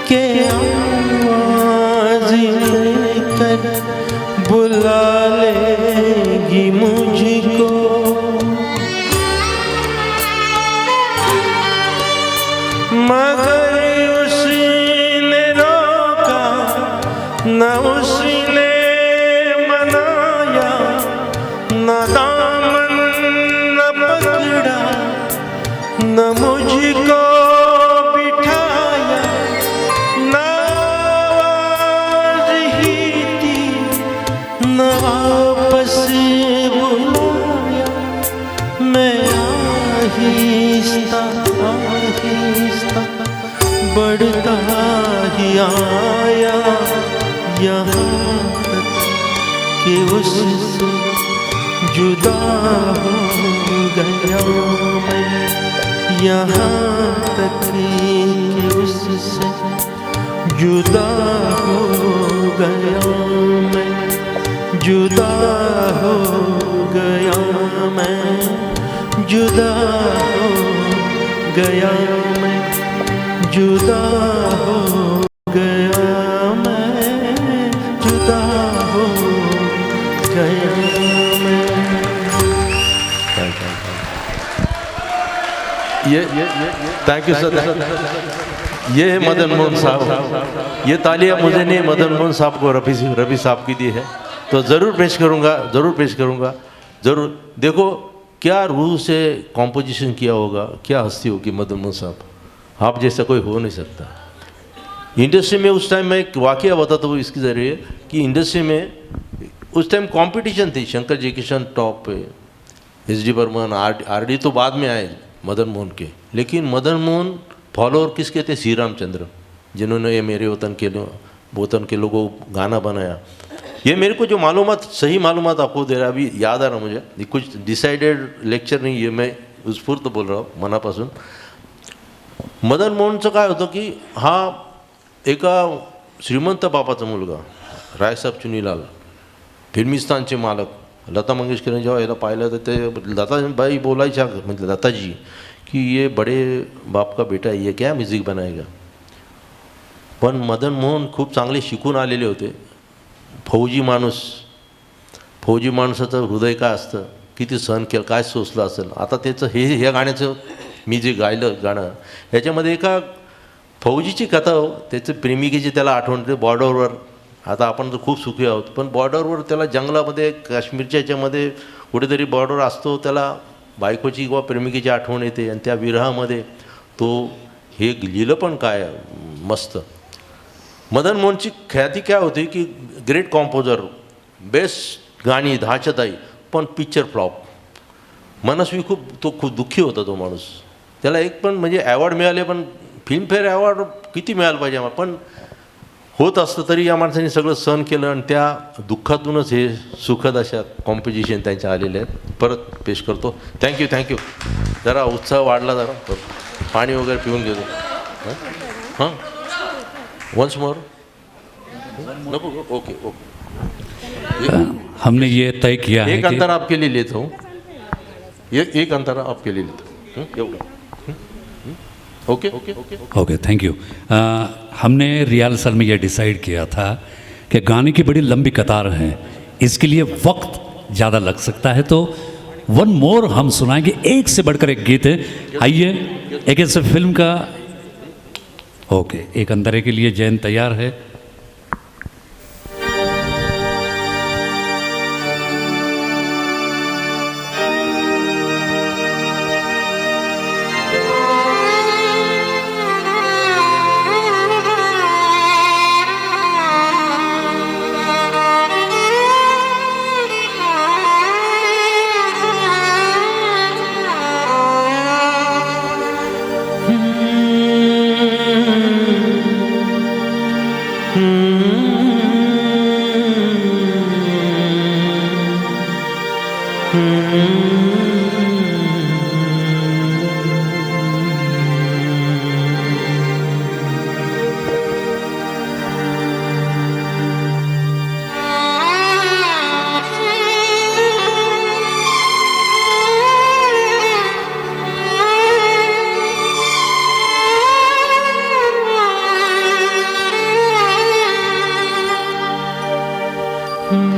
कि आवाज़ लेकर बुला लेगी मुझको। मगर उसने रोका न उसने मनाया, न दामन न पकड़ा, न मुझको बिठाया, न आवाज़ ही दी, न वापस बुलाया। मैं आहिस्ता आहिस्ता बढ़ता ही आया यहाँ तक कि उससे जुदा हो गया मैं। यहाँ तक कि उससे जुदा हो गया मैं, जुदा हो गया मैं, जुदा हो गया मैं, जुदा हो गया मैं, जुदा हो गया मैं। ये थैंक यू सर। ये है मदन मोहन साहब। ये तालियां मुझे नहीं, मदन मोहन साहब को रफ़ी साहब की दी है। तो ज़रूर पेश करूँगा, ज़रूर पेश करूँगा, ज़रूर। देखो क्या रूह से कॉम्पोजिशन किया होगा, क्या हस्ती होगी मदन मोहन साहब। आप जैसा कोई हो नहीं सकता इंडस्ट्री में। उस टाइम मैं एक वाक़या बताता हूँ इसके ज़रिए कि इंडस्ट्री में उस टाइम कंपटीशन थी। शंकर जी किशन टॉप पे, एस.डी. बर्मन, आर.डी. तो बाद में आए मदन मोहन के। लेकिन मदन मोहन फॉलोअर किसके थे? श्री रामचंद्र, जिन्होंने ये मेरे वतन के लोगों गाना बनाया। ये मेरे को जो मालूमात, सही मालूमात आपको दे रहा है, अभी याद आ रहा मुझे। ये कुछ डिसाइडेड लेक्चर नाही, ये मैं उत्स्फूर्त बोल रहा हूँ मनापासून। मदन मोहनचं काय होतं की हा एका श्रीमंत बापाचा मुलगा, रायसाहेब चुनीलाल, फिल्मिस्तानचे मालक। लता मंगेशकरने जेव्हा याला पाहिलं तर ते लताबाई बोलायच्या, म्हणजे लताजी, कि ये बड़े बाप का बेटा है, ये क्या म्युझिक बनाएगा। पण मदन मोहन खूप चांगले शिकून आलेले होते। फौजी माणसाचं हृदय काय असतं, किती सहन केलं, काय सोचलं असेल। आता त्याचं ह्या गाण्याचं मी जे गायलं गाणं, ह्याच्यामध्ये एका फौजीची कथा हो, त्याचं प्रेमिकेची त्याला आठवण येते बॉर्डरवर। आता आपण तर खूप सुखी आहोत, पण बॉर्डरवर त्याला जंगलामध्ये, काश्मीरच्या ह्याच्यामध्ये कुठेतरी बॉर्डर असतो, त्याला बायकोची किंवा प्रेमिकेची आठवण येते। आणि त्या विरहामध्ये तो हे लिहिलं पण काय मस्त। मदन मोहनची ख्याती काय होती की ग्रेट कॉम्पोजर, बेस्ट गाणी, 10च्या 10, पण पिक्चर फ्लॉप। मनस्वी खूप दुःखी होता तो माणूस। त्याला एक पण म्हणजे ॲवॉर्ड मिळाले, पण फिल्मफेअर ॲवॉर्ड किती मिळालं पाहिजे आम्हाला, पण होत असतं तरी या माणसाने सगळं सहन केलं। आणि त्या दुःखातूनच हे सुखद अशा कॉम्पोजिशन त्यांच्या आलेले आहेत। परत पेश करतो। थँक्यू। जरा उत्साह वाढला, जरा पाणी वगैरे पिऊन घेतो। हां, वन्स मोर नको, ओके। हमने ये तय किया है एक कि अंतर आपके लिए लेता हूँ, एक अंतर आपके लिए लेता हूँ। Okay, thank you. हमने रिहर्सल में ये डिसाइड किया था कि गाने की बड़ी लंबी कतार है, इसके लिए वक्त ज़्यादा लग सकता है, तो वन मोर हम सुनाएंगे, एक से बढ़कर एक गीत है। आइए, एक ऐसे फिल्म का। ओके, एक अंतरे के लिए जैन तैयार है।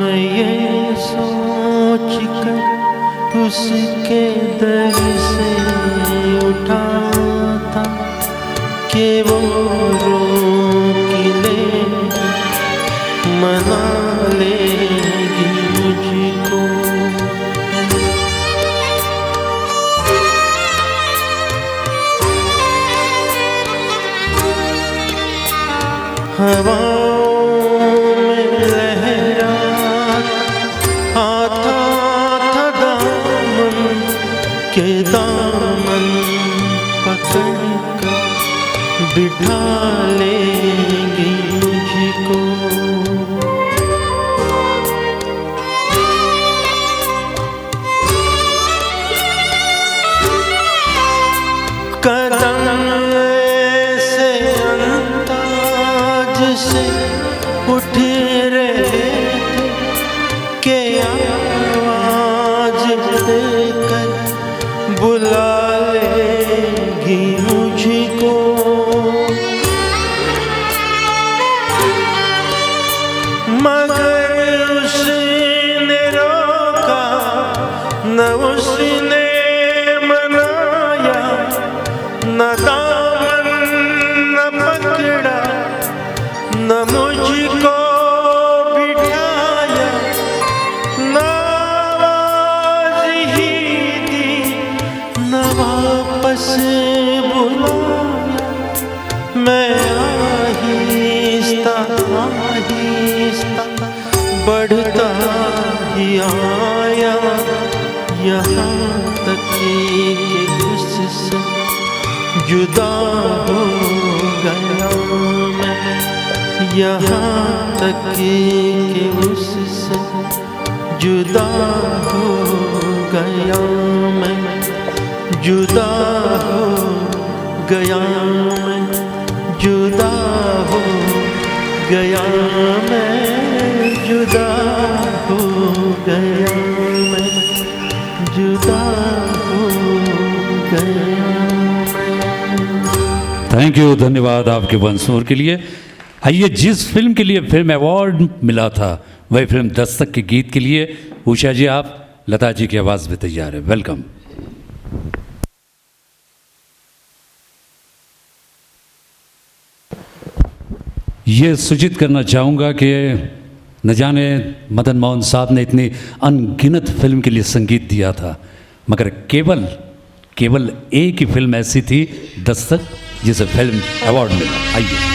मैं ये सोच कर उसके दर से उठा था कि वो रोक ले मना लेगी मुझको। हवाओं में लहरा आता था दामन के दामन पकड़ कर बिठा लेंगी मुझको। कदम ऐसे अंदाज से उठ रहे थे कि आवाज देकर बुला लेगी मुझको। मगर उसने रोका न उसने मनाया, न दामन न पकड़ा, न मुझको बिठाया, न आवाज ही दी, न वापस बुलाया। मैं आहिस्ता आहिस्ता बढ़ता ही आया, यहाँ तक कि उससे जुदा हो गया मैं। यहाँ तक कि उससे जुदा हो गया मैं, जुदा हो गया मैं, जुदा हो गया मैं, जुदा हो गया मैं, जुदा हो गया। थैंक यू, धन्यवाद आपके मंसूर के लिए। आइए, जिस फिल्म के लिए फिल्म अवार्ड मिला था वही फिल्म दस्तक के गीत के लिए उषा जी आप लता जी की आवाज़ में तैयार है। वेलकम। ये सूचित करना चाहूँगा कि न जाने मदन मोहन साहब ने इतनी अनगिनत फिल्म के लिए संगीत दिया था, मगर केवल एक ही फिल्म ऐसी थी दस्तक जिसे फिल्म अवार्ड मिला। आइए।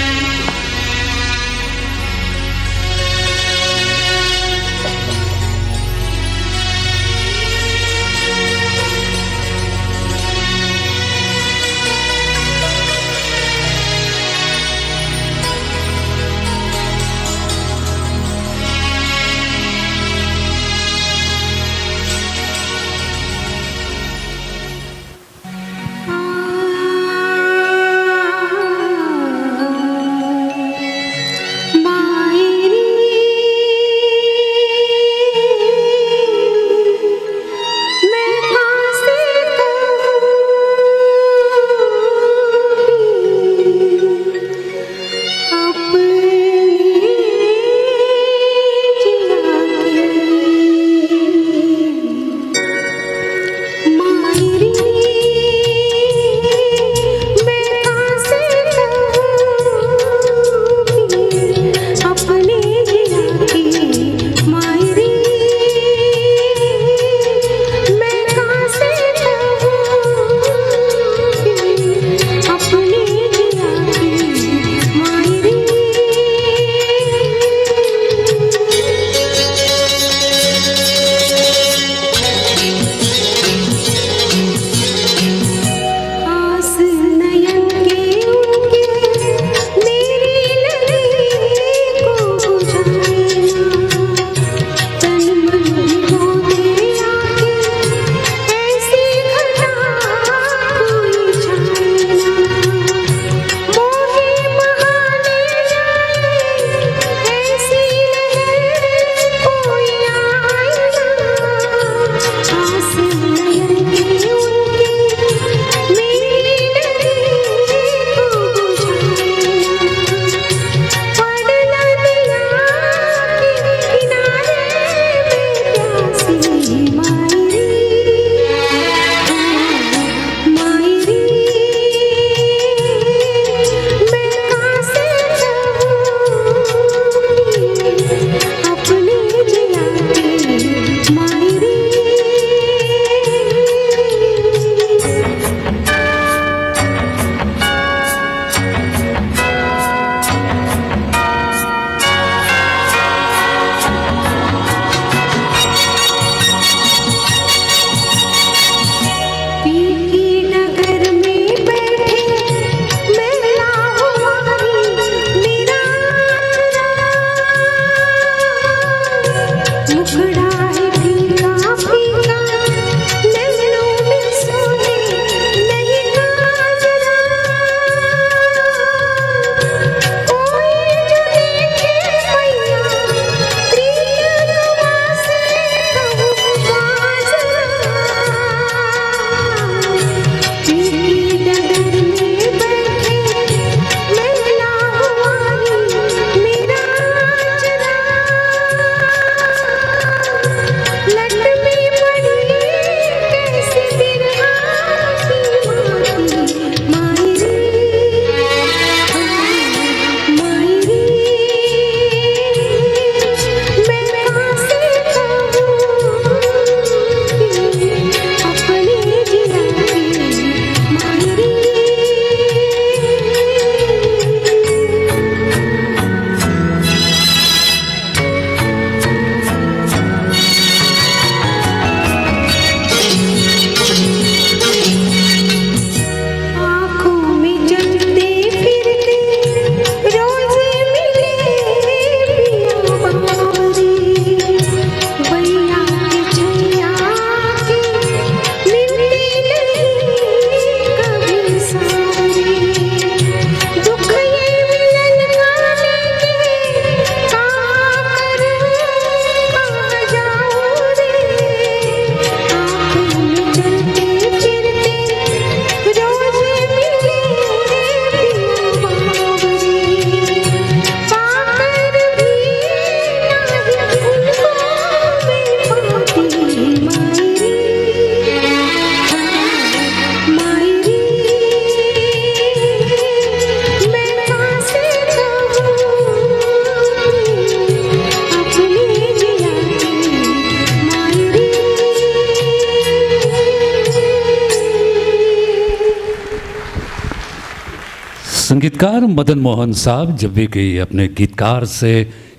गीतकार मदन मोहन साहब जब भी कोई अपने गीतकार से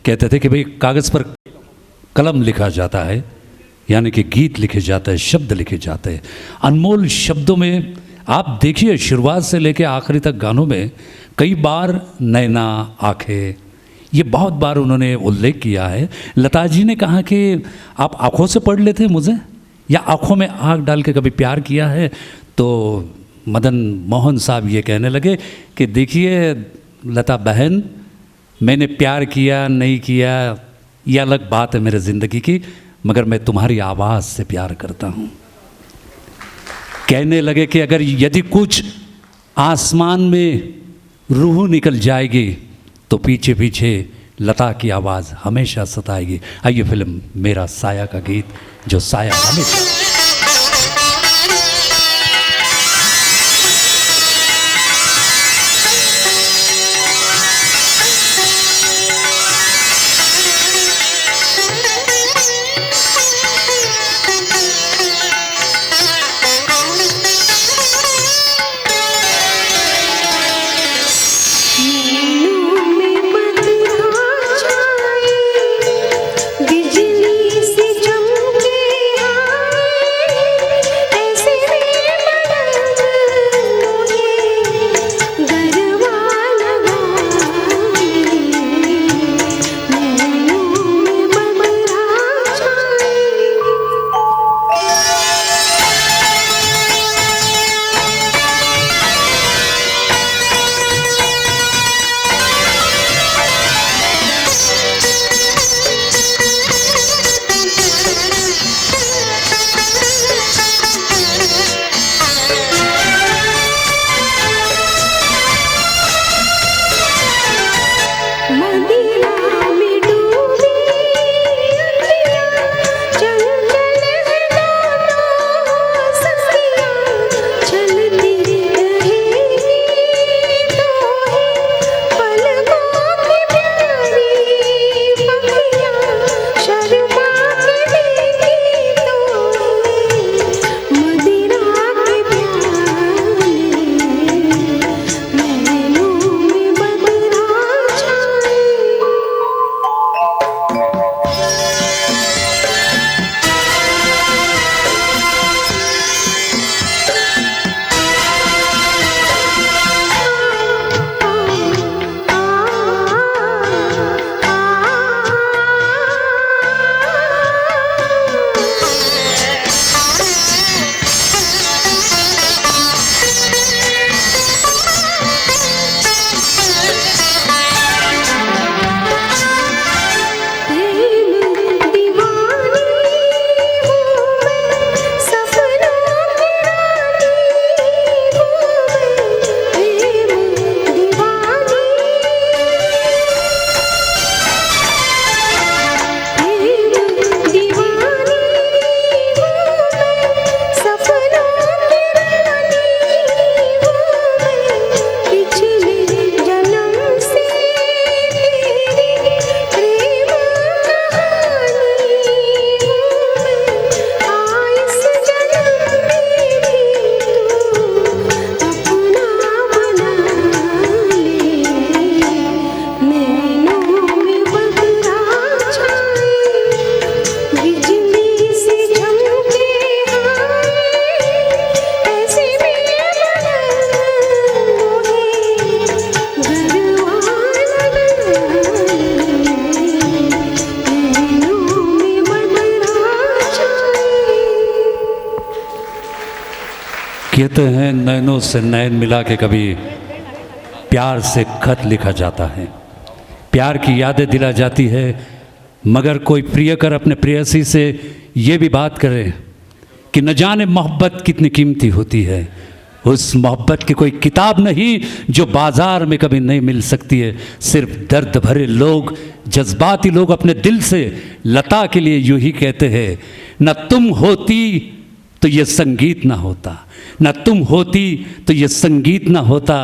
कहते थे कि भाई कागज़ पर कलम लिखा जाता है, यानी कि गीत लिखे जाते हैं, शब्द लिखे जाते हैं, अनमोल शब्दों में। आप देखिए शुरुआत से लेकर आखिरी तक गानों में कई बार नैना, आँखें, ये बहुत बार उन्होंने उल्लेख किया है। लता जी ने कहा कि आप आँखों से पढ़ लेते हैं मुझे, या आँखों में आँख डाल के कभी प्यार किया है? तो मदन मोहन साहब ये कहने लगे कि देखिए लता बहन, मैंने प्यार किया नहीं किया ये अलग बात है मेरे ज़िंदगी की, मगर मैं तुम्हारी आवाज़ से प्यार करता हूँ। कहने लगे कि अगर यदि कुछ आसमान में रूह निकल जाएगी तो पीछे पीछे लता की आवाज़ हमेशा सताएगी। आइए फिल्म मेरा साया का गीत, जो साया हमेशा। नीलों में बदरा छाए, बिजली सी चमके आए, ऐसे में मदद मुझे गरबा लगाए। नीलों में बदरा छाए, मदीना में डूबी अखियाँ, चंचल है दोनों सखियाँ, चलती रहेंगी तो ही पलकों की प्यारी पखियाँ, शर्मा के देगी तो ही मदीना के प्याले, नैनों में बदरा छाए। प्रेम दीवानी हूँ मैं, सपनों की रानी हूँ मैं। प्रेम दीवानी, प्रेम दीवानी हूँ मैं, सपनों की रानी हूँ मैं। पिछले जन्म से तेरी प्रेम कहानी हूँ मैं, इस जन्म में भी तू अपना बना ले। नैनों में बदरा छाए, बिजली सी चमके आए, ऐसे में मदद मुझे गरबा लगाए। नैनों में बदरा छाए। कहते हैं नैनों से नैन मिला के कभी प्यार से खत लिखा जाता है, प्यार की यादें दिला जाती है, मगर कोई प्रियकर अपने प्रेयसी से ये भी बात करे कि न जाने मोहब्बत कितनी कीमती होती है। उस मोहब्बत की कोई किताब नहीं जो बाजार में कभी नहीं मिल सकती है। सिर्फ दर्द भरे लोग, जज्बाती लोग अपने दिल से लता के लिए यूं ही कहते हैं, न तुम होती तो ये संगीत ना होता, न तुम होती तो ये संगीत ना होता,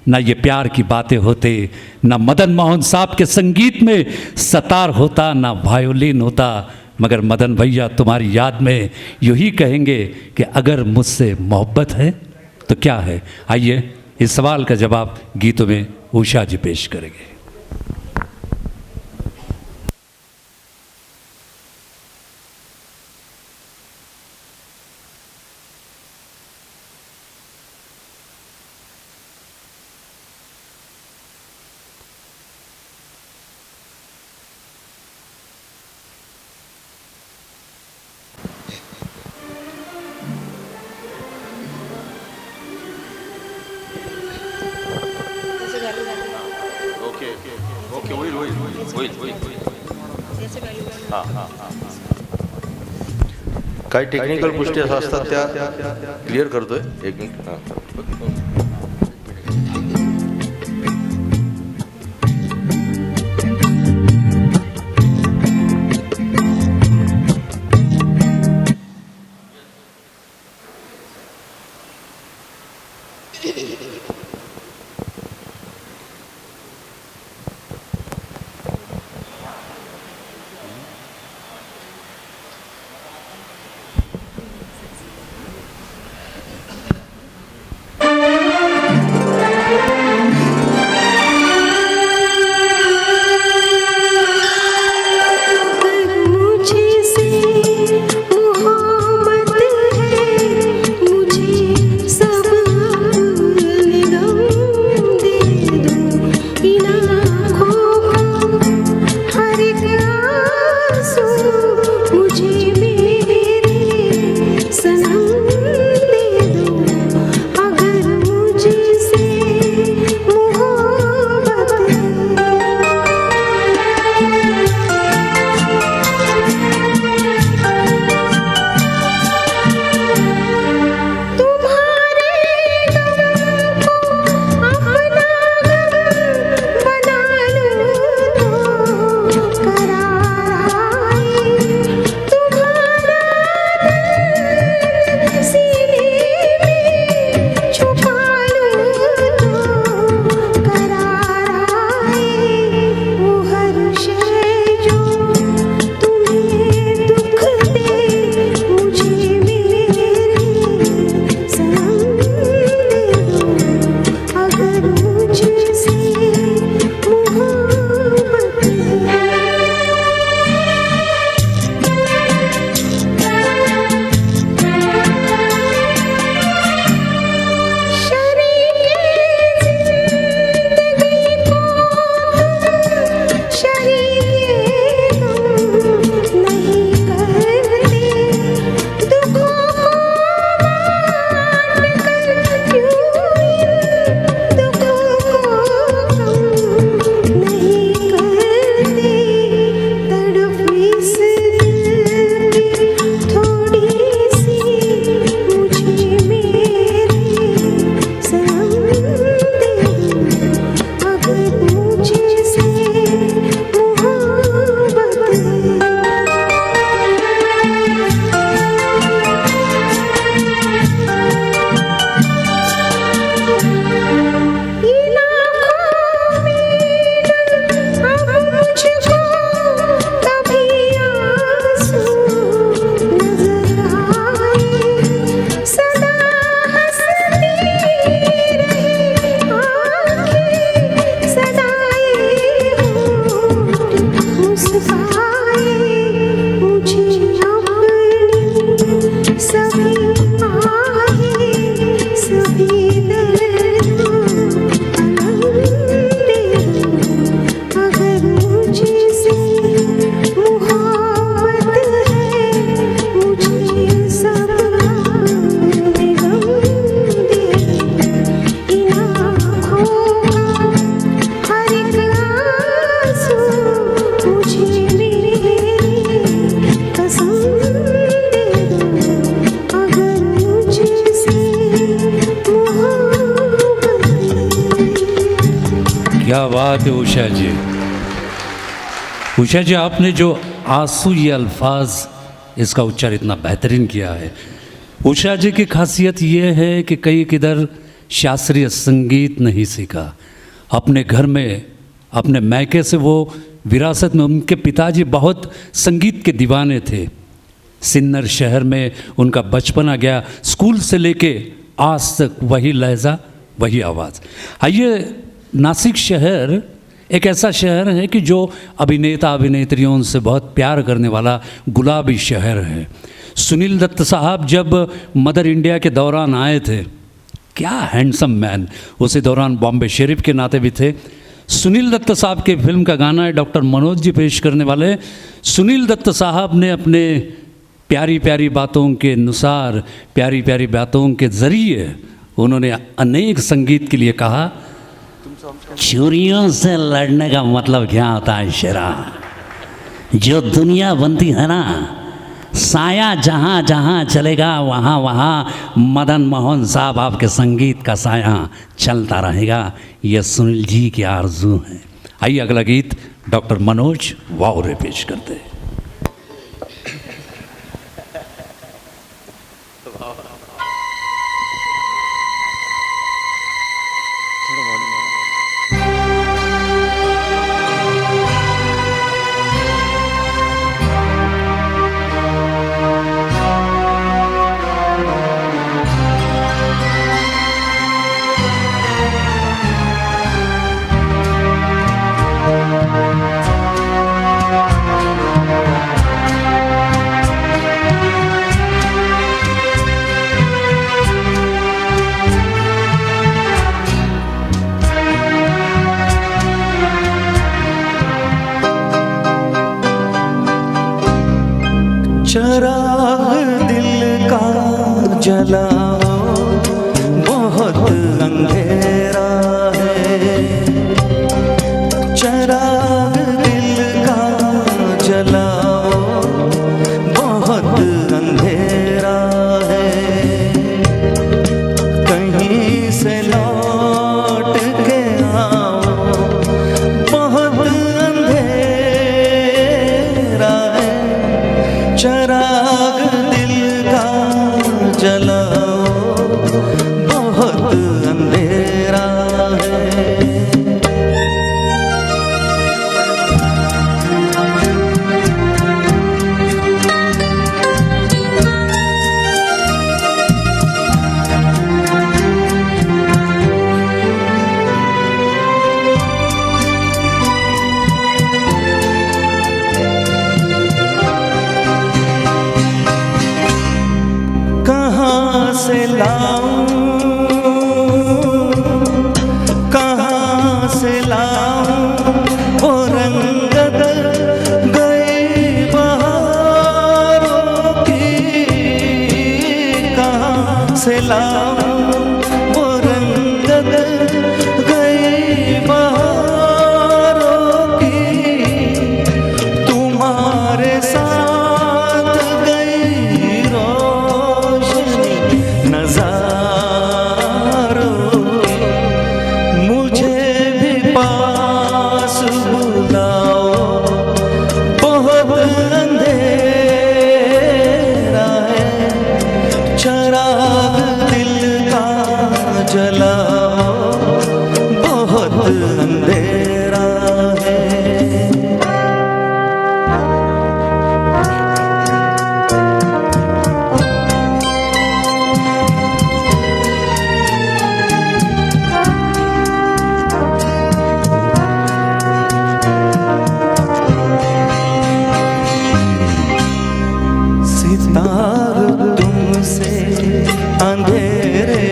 ना ये प्यार की बातें होते, ना मदन मोहन साहब के संगीत में सतार होता, ना वायोलिन होता। मगर मदन भैया तुम्हारी याद में यूं ही कहेंगे कि अगर मुझसे मोहब्बत है तो क्या है। आइए इस सवाल का जवाब गीतों में उषा जी पेश करेंगे। काही टेक्निकल गोष्टी अशा असतात त्या क्लिअर करतोय. एक मिनिट. क्या बात है उषा जी। उषा जी, आपने जो आंसू ये अल्फाज इसका उच्चार इतना बेहतरीन किया है। उषा जी की खासियत ये है कि कई किधर शास्त्रीय संगीत नहीं सीखा, अपने घर में अपने मैके से वो विरासत में, उनके पिताजी बहुत संगीत के दीवाने थे। सिन्नर शहर में उनका बचपना गया, स्कूल से लेके आज तक वही लहजा वही आवाज़। आइए, नासिक शहर एक ऐसा शहर है कि जो अभिनेता अभिनेत्रियों से बहुत प्यार करने वाला गुलाबी शहर है। सुनील दत्त साहब जब मदर इंडिया के दौरान आए थे, क्या हैंडसम मैन, उसी दौरान बॉम्बे शेरिफ के नाते भी थे। सुनील दत्त साहब के फिल्म का गाना है, डॉक्टर मनोज जी पेश करने वाले। सुनील दत्त साहब ने अपने प्यारी प्यारी बातों के अनुसार, प्यारी प्यारी बातों के ज़रिए उन्होंने अनेक संगीत के लिए कहा, चोरियों से लड़ने का मतलब क्या होता है शेरा? जो दुनिया बनती है ना, साया जहाँ जहाँ चलेगा वहाँ वहाँ मदन मोहन साहब आपके संगीत का साया चलता रहेगा। ये सुनील जी की आरजू है। आइए अगला गीत डॉक्टर मनोज वावरे पेश करते हैं। चराग दिल का जलाओ, बहुत अंधेरा है। चराग दिल का जलाओ, बहुत अंधेरा है। कहीं से लौट के आओ, बहुत अंधेरा है। चराग दिल का जलाओ, बहुत अंधेरा है। कहाँ से लाऊं, कहाँ से लाऊं वो रंगत गई बहारों की। कहाँ से लाऊं वो रंगत गई बहारों की। तुम्हारे साथ गई रोशनी नज़ारों की। मुझे भी पास बुलाओ, बहुत अंधेरा है। चराग दिल का जलाओ, बहुत अंधेरा है। सितार तुमसे अंधेरे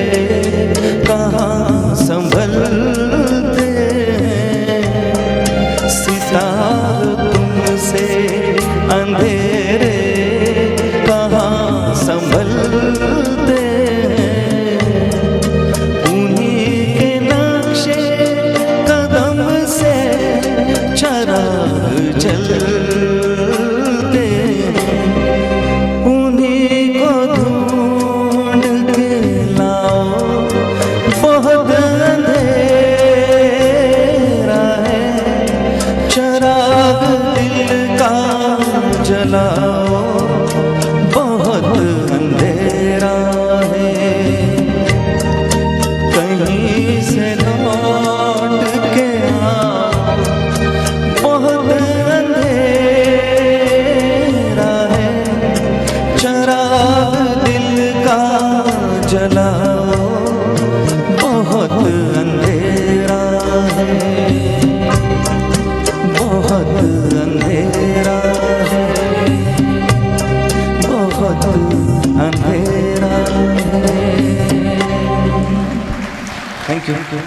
कहाँ संभलते हैं। सितार तुमसे अंधेरे कहाँ संभलते हैं। उन्हीं के नक्शे कदम से चराग जलते हैं। उन्हीं को ढूंढ के लाओ, बहुत अंधेरा है। चराग दिल का जलाओ, बहुत अंधेरा है। कहीं से लौट के आओ, बहुत अंधेरा है। चराग दिल का जलाओ, बहुत यू